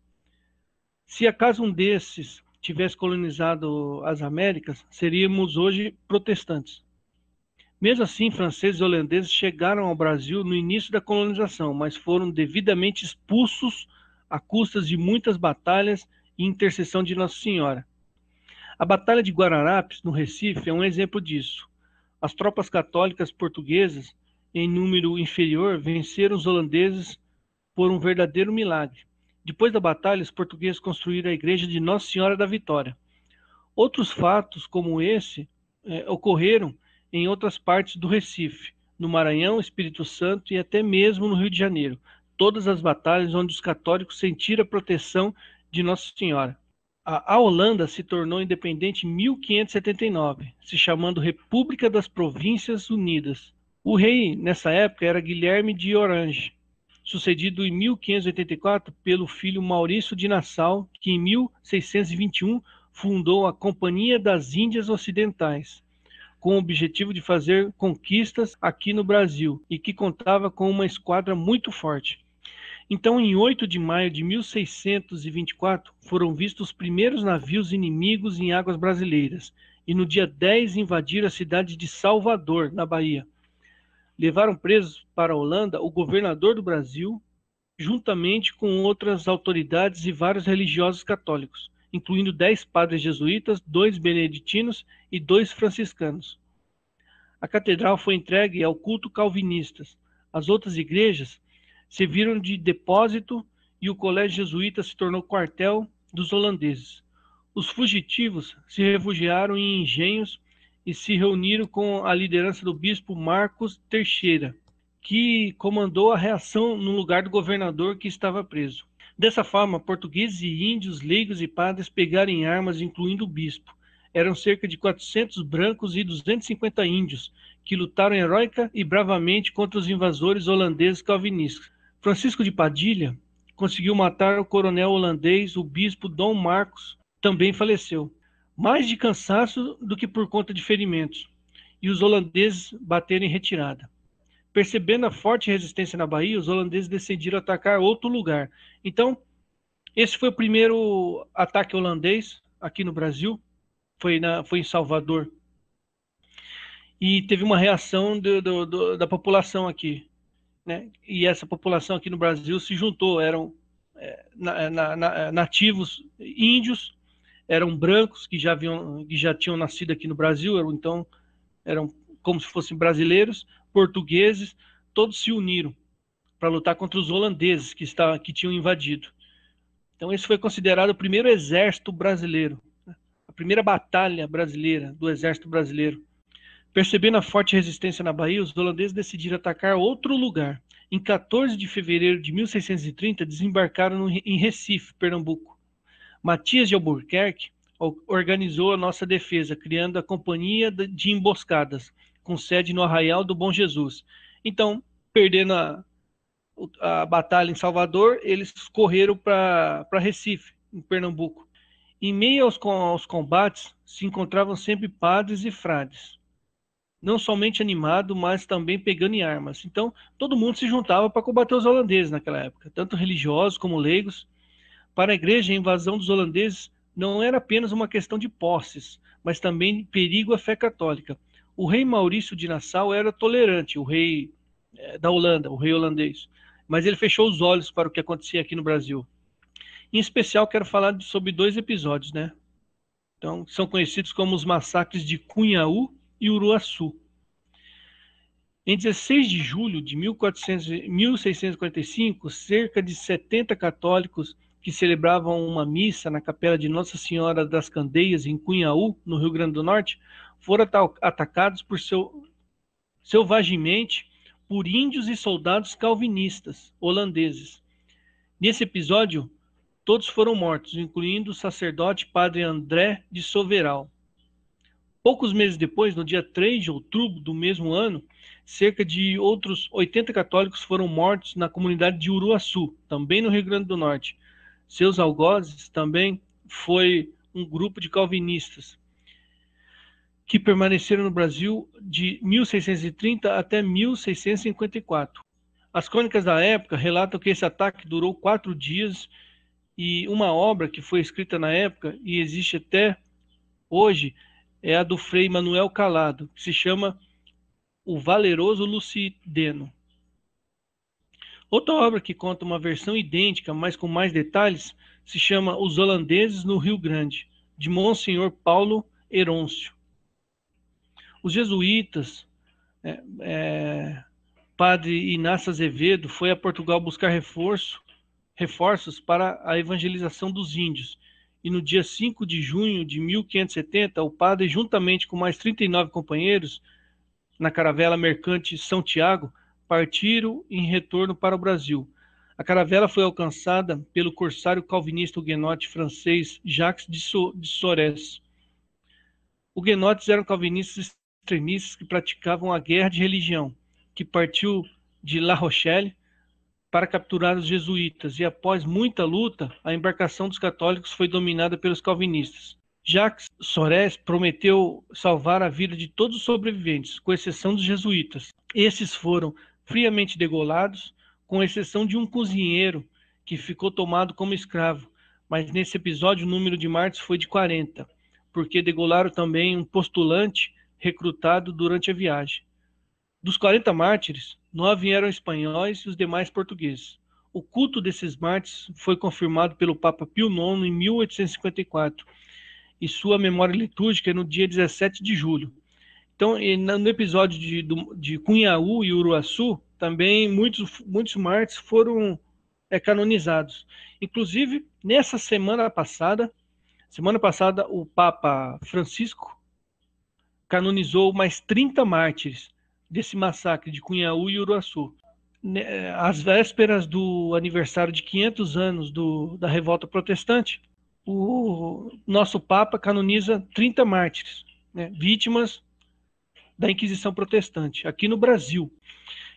Se acaso um desses tivesse colonizado as Américas, seríamos hoje protestantes. Mesmo assim, franceses e holandeses chegaram ao Brasil no início da colonização, mas foram devidamente expulsos a custas de muitas batalhas e intercessão de Nossa Senhora. A Batalha de Guararapes, no Recife, é um exemplo disso. As tropas católicas portuguesas, em número inferior, venceram os holandeses por um verdadeiro milagre. Depois da batalha, os portugueses construíram a igreja de Nossa Senhora da Vitória. Outros fatos, como esse, ocorreram em outras partes do Recife, no Maranhão, Espírito Santo e até mesmo no Rio de Janeiro. Todas as batalhas onde os católicos sentiram a proteção de Nossa Senhora. A Holanda se tornou independente em 1579, se chamando República das Províncias Unidas. O rei, nessa época, era Guilherme de Orange, sucedido em 1584 pelo filho Maurício de Nassau, que em 1621 fundou a Companhia das Índias Ocidentais, com o objetivo de fazer conquistas aqui no Brasil, e que contava com uma esquadra muito forte. Então, em 8 de maio de 1624, foram vistos os primeiros navios inimigos em águas brasileiras, e no dia 10 invadiram a cidade de Salvador, na Bahia. Levaram presos para a Holanda o governador do Brasil, juntamente com outras autoridades e vários religiosos católicos, incluindo 10 padres jesuítas, 2 beneditinos e 2 franciscanos. A catedral foi entregue ao culto calvinistas. As outras igrejas serviram de depósito e o colégio jesuíta se tornou quartel dos holandeses. Os fugitivos se refugiaram em engenhos e se reuniram com a liderança do bispo Marcos Teixeira, que comandou a reação no lugar do governador que estava preso. Dessa forma, portugueses e índios, leigos e padres pegaram em armas, incluindo o bispo. Eram cerca de 400 brancos e 250 índios, que lutaram heróica e bravamente contra os invasores holandeses calvinistas. Francisco de Padilha conseguiu matar o coronel holandês, o bispo Dom Marcos, também faleceu, mais de cansaço do que por conta de ferimentos, e os holandeses bateram em retirada. Percebendo a forte resistência na Bahia, os holandeses decidiram atacar outro lugar. Então, esse foi o primeiro ataque holandês aqui no Brasil, foi em Salvador. E teve uma reação da população aqui, né? E essa população aqui no Brasil se juntou, eram nativos índios, eram brancos que já tinham nascido aqui no Brasil, eram como se fossem brasileiros, portugueses, todos se uniram para lutar contra os holandeses que tinham invadido. Então esse foi considerado o primeiro exército brasileiro, a primeira batalha brasileira do exército brasileiro. Percebendo a forte resistência na Bahia, os holandeses decidiram atacar outro lugar. Em 14 de fevereiro de 1630, desembarcaram em Recife, Pernambuco. Matias de Albuquerque organizou a nossa defesa, criando a Companhia de Emboscadas, com sede no Arraial do Bom Jesus. Então, perdendo a batalha em Salvador, eles correram para Recife, em Pernambuco. Em meio aos combates, se encontravam sempre padres e frades, não somente animados, mas também pegando em armas. Então, todo mundo se juntava para combater os holandeses naquela época, tanto religiosos como leigos. Para a igreja, a invasão dos holandeses não era apenas uma questão de posses, mas também perigo à fé católica. O rei Maurício de Nassau era tolerante, o rei da Holanda, o rei holandês, mas ele fechou os olhos para o que acontecia aqui no Brasil. Em especial, quero falar sobre 2 episódios, né? Então, são conhecidos como os massacres de Cunhaú e Uruaçu. Em 16 de julho de 1645, cerca de 70 católicos que celebravam uma missa na capela de Nossa Senhora das Candeias, em Cunhaú, no Rio Grande do Norte, foram atacados selvagemente por índios e soldados calvinistas holandeses. Nesse episódio, todos foram mortos, incluindo o sacerdote padre André de Soveral. Poucos meses depois, no dia 3 de outubro do mesmo ano, cerca de outros 80 católicos foram mortos na comunidade de Uruaçu, também no Rio Grande do Norte. Seus algozes também foi um grupo de calvinistas que permaneceram no Brasil de 1630 até 1654. As crônicas da época relatam que esse ataque durou 4 dias e uma obra que foi escrita na época e existe até hoje é a do Frei Manuel Calado, que se chama O Valeroso Lucideno. Outra obra que conta uma versão idêntica, mas com mais detalhes, se chama Os Holandeses no Rio Grande, de Monsenhor Paulo Herôncio. Os jesuítas, Padre Inácio Azevedo, foi a Portugal buscar reforços para a evangelização dos índios. E no dia 5 de junho de 1570, o padre, juntamente com mais 39 companheiros, na caravela mercante São Tiago, partiram em retorno para o Brasil. A caravela foi alcançada pelo corsário calvinista huguenote francês Jacques de Sorés. Huguenotes eram calvinistas extremistas que praticavam a guerra de religião, que partiu de La Rochelle para capturar os jesuítas, e após muita luta, a embarcação dos católicos foi dominada pelos calvinistas. Jacques Sorés prometeu salvar a vida de todos os sobreviventes, com exceção dos jesuítas. Esses foram friamente degolados, com exceção de um cozinheiro que ficou tomado como escravo, mas nesse episódio o número de mártires foi de 40, porque degolaram também um postulante recrutado durante a viagem. Dos 40 mártires, 9 eram espanhóis e os demais portugueses. O culto desses mártires foi confirmado pelo Papa Pio IX em 1854, e sua memória litúrgica é no dia 17 de julho. Então, no episódio de Cunhaú e Uruaçu, também muitos mártires foram canonizados. Inclusive, nessa semana passada, o Papa Francisco canonizou mais 30 mártires desse massacre de Cunhaú e Uruaçu. Às vésperas do aniversário de 500 anos da Revolta Protestante, o nosso Papa canoniza 30 mártires, vítimas da Inquisição Protestante, aqui no Brasil.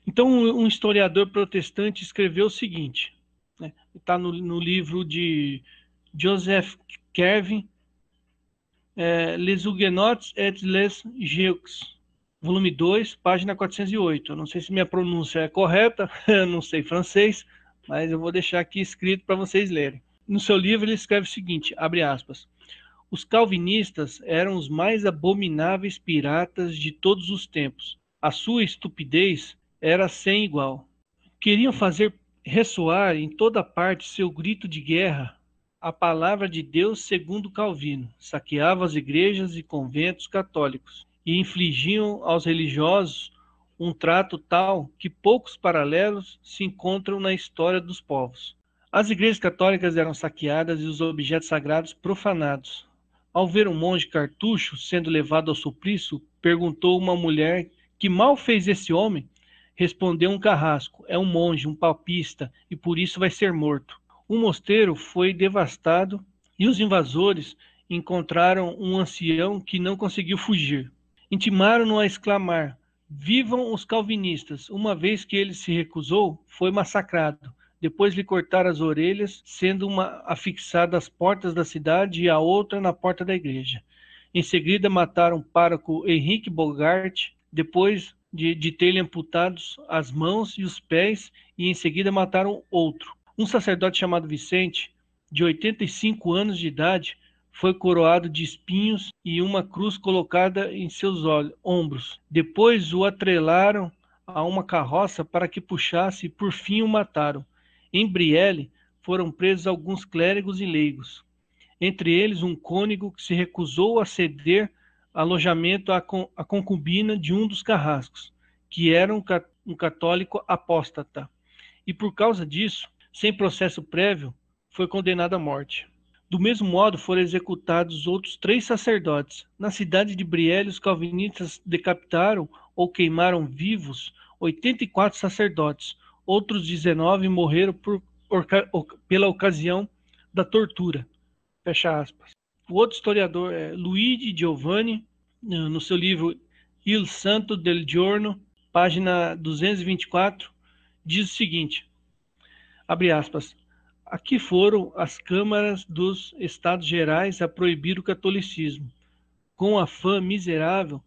Então, um historiador protestante escreveu o seguinte, está no livro de Joseph Kervin, Les Huguenots et les Jeux, volume 2, página 408. Eu não sei se minha pronúncia é correta, eu não sei francês, mas eu vou deixar aqui escrito para vocês lerem. No seu livro ele escreve o seguinte, abre aspas, os calvinistas eram os mais abomináveis piratas de todos os tempos. A sua estupidez era sem igual. Queriam fazer ressoar em toda parte seu grito de guerra, a palavra de Deus segundo Calvino. Saqueavam as igrejas e conventos católicos e infligiam aos religiosos um trato tal que poucos paralelos se encontram na história dos povos. As igrejas católicas eram saqueadas e os objetos sagrados profanados. Ao ver um monge cartucho sendo levado ao suplício, perguntou uma mulher que mal fez esse homem. Respondeu um carrasco, é um monge, um papista, e por isso vai ser morto. O mosteiro foi devastado e os invasores encontraram um ancião que não conseguiu fugir. Intimaram-no a exclamar, vivam os calvinistas. Uma vez que ele se recusou, foi massacrado. Depois lhe cortaram as orelhas, sendo uma afixada às portas da cidade e a outra na porta da igreja. Em seguida mataram o pároco Henrique Bogart, depois de ter-lhe amputados as mãos e os pés, e em seguida mataram outro. Um sacerdote chamado Vicente, de 85 anos de idade, foi coroado de espinhos e uma cruz colocada em seus ombros. Depois o atrelaram a uma carroça para que puxasse e por fim o mataram. Em Brielle foram presos alguns clérigos e leigos, entre eles um cônego que se recusou a ceder alojamento à concubina de um dos carrascos, que era um católico apóstata, e por causa disso, sem processo prévio, foi condenado à morte. Do mesmo modo, foram executados outros 3 sacerdotes. Na cidade de Brielle, os calvinistas decapitaram ou queimaram vivos 84 sacerdotes. Outros 19 morreram pela ocasião da tortura. Fecha aspas. O outro historiador é Luigi Giovanni, no seu livro Il Santo del Giorno, página 224, diz o seguinte, abre aspas, Aqui foram as câmaras dos Estados Gerais a proibir o catolicismo. Com afã miserável,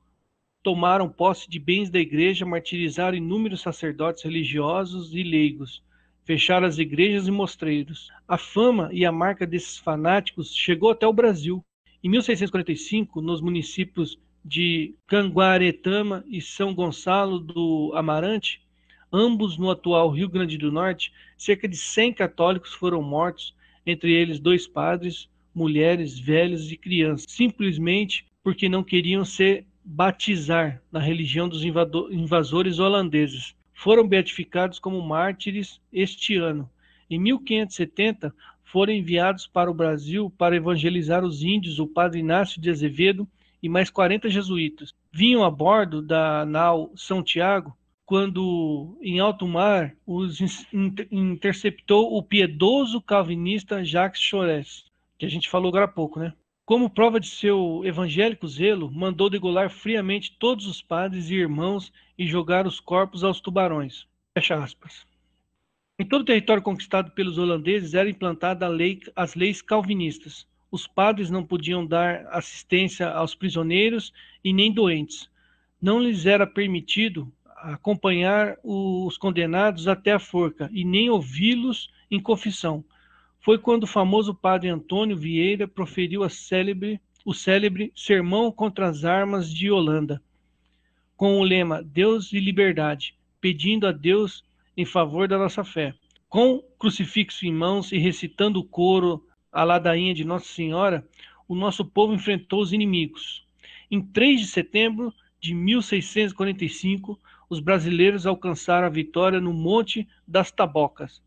tomaram posse de bens da igreja, martirizaram inúmeros sacerdotes religiosos e leigos, fecharam as igrejas e mosteiros. A fama e a marca desses fanáticos chegou até o Brasil. Em 1645, nos municípios de Canguaretama e São Gonçalo do Amarante, ambos no atual Rio Grande do Norte, cerca de 100 católicos foram mortos, entre eles 2 padres, mulheres, velhos e crianças, simplesmente porque não queriam se batizar na religião dos invasores holandeses. Foram beatificados como mártires este ano. Em 1570, foram enviados para o Brasil para evangelizar os índios o padre Inácio de Azevedo e mais 40 jesuítas. Vinham a bordo da nau São Tiago, quando, em alto mar, os interceptou o piedoso calvinista Jacques Chores, que a gente falou agora há pouco, né? Como prova de seu evangélico zelo, mandou degolar friamente todos os padres e irmãos e jogar os corpos aos tubarões. Fecha aspas. Em todo o território conquistado pelos holandeses era implantada as leis calvinistas. Os padres não podiam dar assistência aos prisioneiros e nem doentes. Não lhes era permitido acompanhar os condenados até a forca e nem ouvi-los em confissão. Foi quando o famoso padre Antônio Vieira proferiu o célebre Sermão contra as Armas de Holanda, com o lema Deus e Liberdade, pedindo a Deus em favor da nossa fé. Com crucifixo em mãos e recitando o coro à ladainha de Nossa Senhora, o nosso povo enfrentou os inimigos. Em 3 de setembro de 1645, os brasileiros alcançaram a vitória no Monte das Tabocas.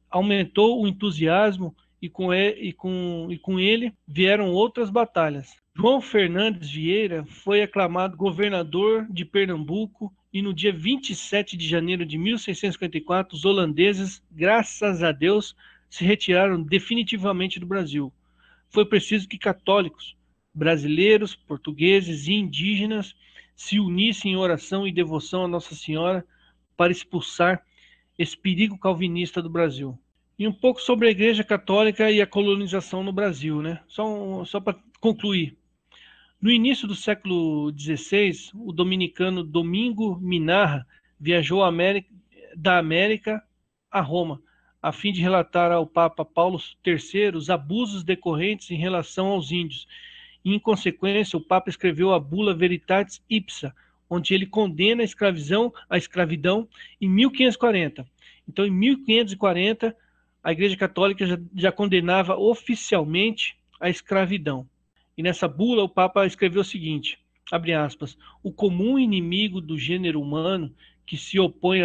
Aumentou o entusiasmo e com ele vieram outras batalhas. João Fernandes Vieira foi aclamado governador de Pernambuco e no dia 27 de janeiro de 1654, os holandeses, graças a Deus, se retiraram definitivamente do Brasil. Foi preciso que católicos, brasileiros, portugueses e indígenas se unissem em oração e devoção a Nossa Senhora para expulsar esse perigo calvinista do Brasil. E um pouco sobre a Igreja Católica e a colonização no Brasil, né? Só para concluir. No início do século XVI, o dominicano Domingo Minarra viajou da América a Roma, a fim de relatar ao Papa Paulo III os abusos decorrentes em relação aos índios. E, em consequência, o Papa escreveu a bula Veritatis Ipsa, onde ele condena a escravidão em 1540. Então, em 1540, a Igreja Católica já condenava oficialmente a escravidão. E nessa bula o Papa escreveu o seguinte, abre aspas, o comum inimigo do gênero humano que se opõe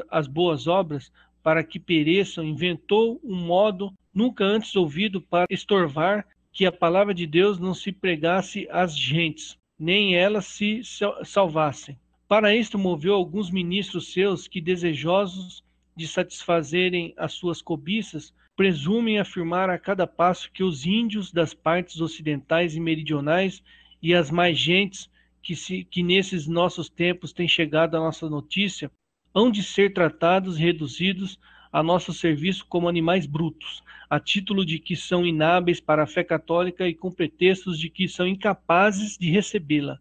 às boas obras para que pereçam, inventou um modo nunca antes ouvido para estorvar que a palavra de Deus não se pregasse às gentes, nem elas se salvassem. Para isto moveu alguns ministros seus que, desejosos de satisfazerem as suas cobiças, presumem afirmar a cada passo que os índios das partes ocidentais e meridionais e as mais gentes que nesses nossos tempos têm chegado à nossa notícia, hão de ser tratados e reduzidos a nosso serviço como animais brutos, a título de que são inábeis para a fé católica e com pretextos de que são incapazes de recebê-la.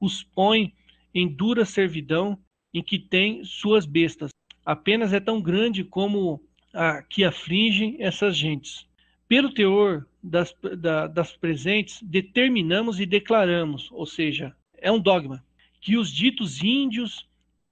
Os põe em dura servidão em que têm suas bestas. Apenas é tão grande como a que afligem essas gentes. Pelo teor das presentes, determinamos e declaramos, ou seja, é um dogma, que os ditos índios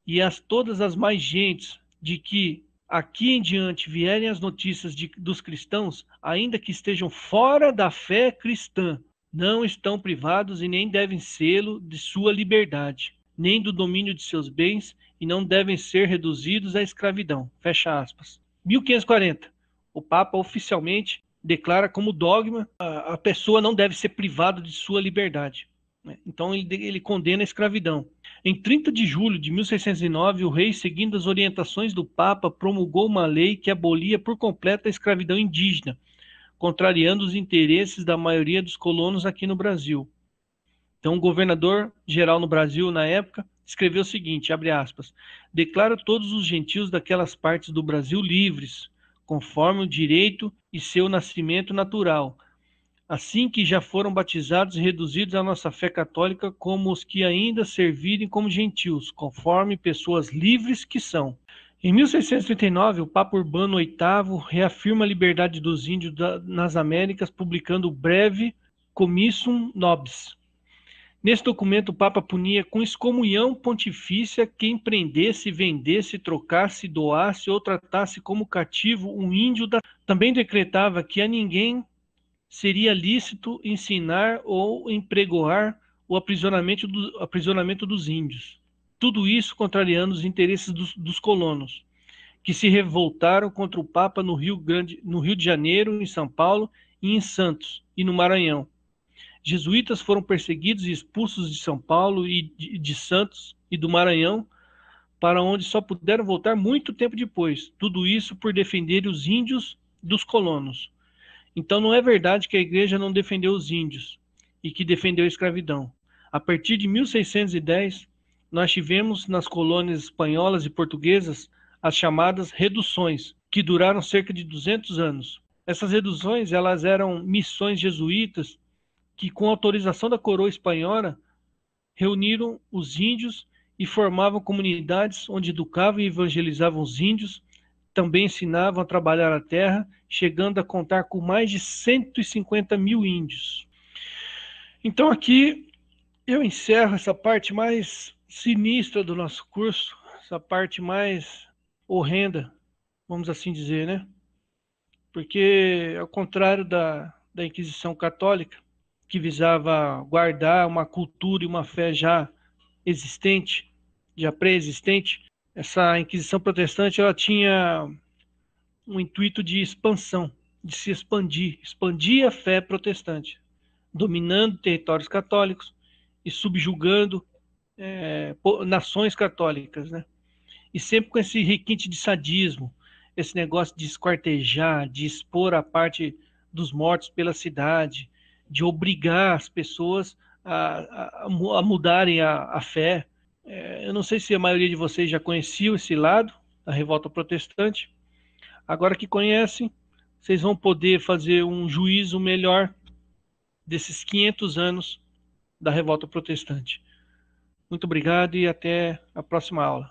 e todas as mais gentes de que aqui em diante vierem as notícias dos cristãos, ainda que estejam fora da fé cristã, não estão privados e nem devem sê-lo de sua liberdade, nem do domínio de seus bens, e não devem ser reduzidos à escravidão. Fecha aspas. 1540. O Papa oficialmente declara como dogma a pessoa não deve ser privada de sua liberdade. Então ele condena a escravidão. Em 30 de julho de 1609, o rei, seguindo as orientações do Papa, promulgou uma lei que abolia por completo a escravidão indígena, contrariando os interesses da maioria dos colonos aqui no Brasil. Então o governador-geral no Brasil, na época, escreveu o seguinte, abre aspas, declara todos os gentios daquelas partes do Brasil livres, conforme o direito e seu nascimento natural, assim que já foram batizados e reduzidos à nossa fé católica como os que ainda servirem como gentios, conforme pessoas livres que são. Em 1639, o Papa Urbano VIII reafirma a liberdade dos índios nas Américas, publicando o Breve Commissum Nobis. Nesse documento, o Papa punia com excomunhão pontifícia quem prendesse, vendesse, trocasse, doasse ou tratasse como cativo um índio. Também decretava que a ninguém seria lícito ensinar ou empregoar o aprisionamento dos índios. Tudo isso contrariando os interesses dos colonos, que se revoltaram contra o Papa no Rio de Janeiro, em São Paulo e em Santos e no Maranhão. Jesuítas foram perseguidos e expulsos de São Paulo e de Santos e do Maranhão, para onde só puderam voltar muito tempo depois. Tudo isso por defender os índios dos colonos. Então não é verdade que a igreja não defendeu os índios e que defendeu a escravidão. A partir de 1610, nós tivemos nas colônias espanholas e portuguesas as chamadas reduções, que duraram cerca de 200 anos. Essas reduções, elas eram missões jesuítas que, com autorização da coroa espanhola, reuniram os índios e formavam comunidades onde educavam e evangelizavam os índios, também ensinavam a trabalhar a terra, chegando a contar com mais de 150 mil índios. Então aqui eu encerro essa parte mais sinistra do nosso curso, essa parte mais horrenda, vamos assim dizer, né? Porque, ao contrário da Inquisição Católica, que visava guardar uma cultura e uma fé já existente, já pré-existente, essa Inquisição Protestante ela tinha um intuito de expansão, de se expandir a fé protestante, dominando territórios católicos e subjugando nações católicas, né? E sempre com esse requinte de sadismo, esse negócio de esquartejar, de expor a parte dos mortos pela cidade, de obrigar as pessoas a mudarem a fé. Eu não sei se a maioria de vocês já conhecia esse lado da revolta protestante. Agora que conhecem, vocês vão poder fazer um juízo melhor desses 500 anos da revolta protestante. Muito obrigado e até a próxima aula.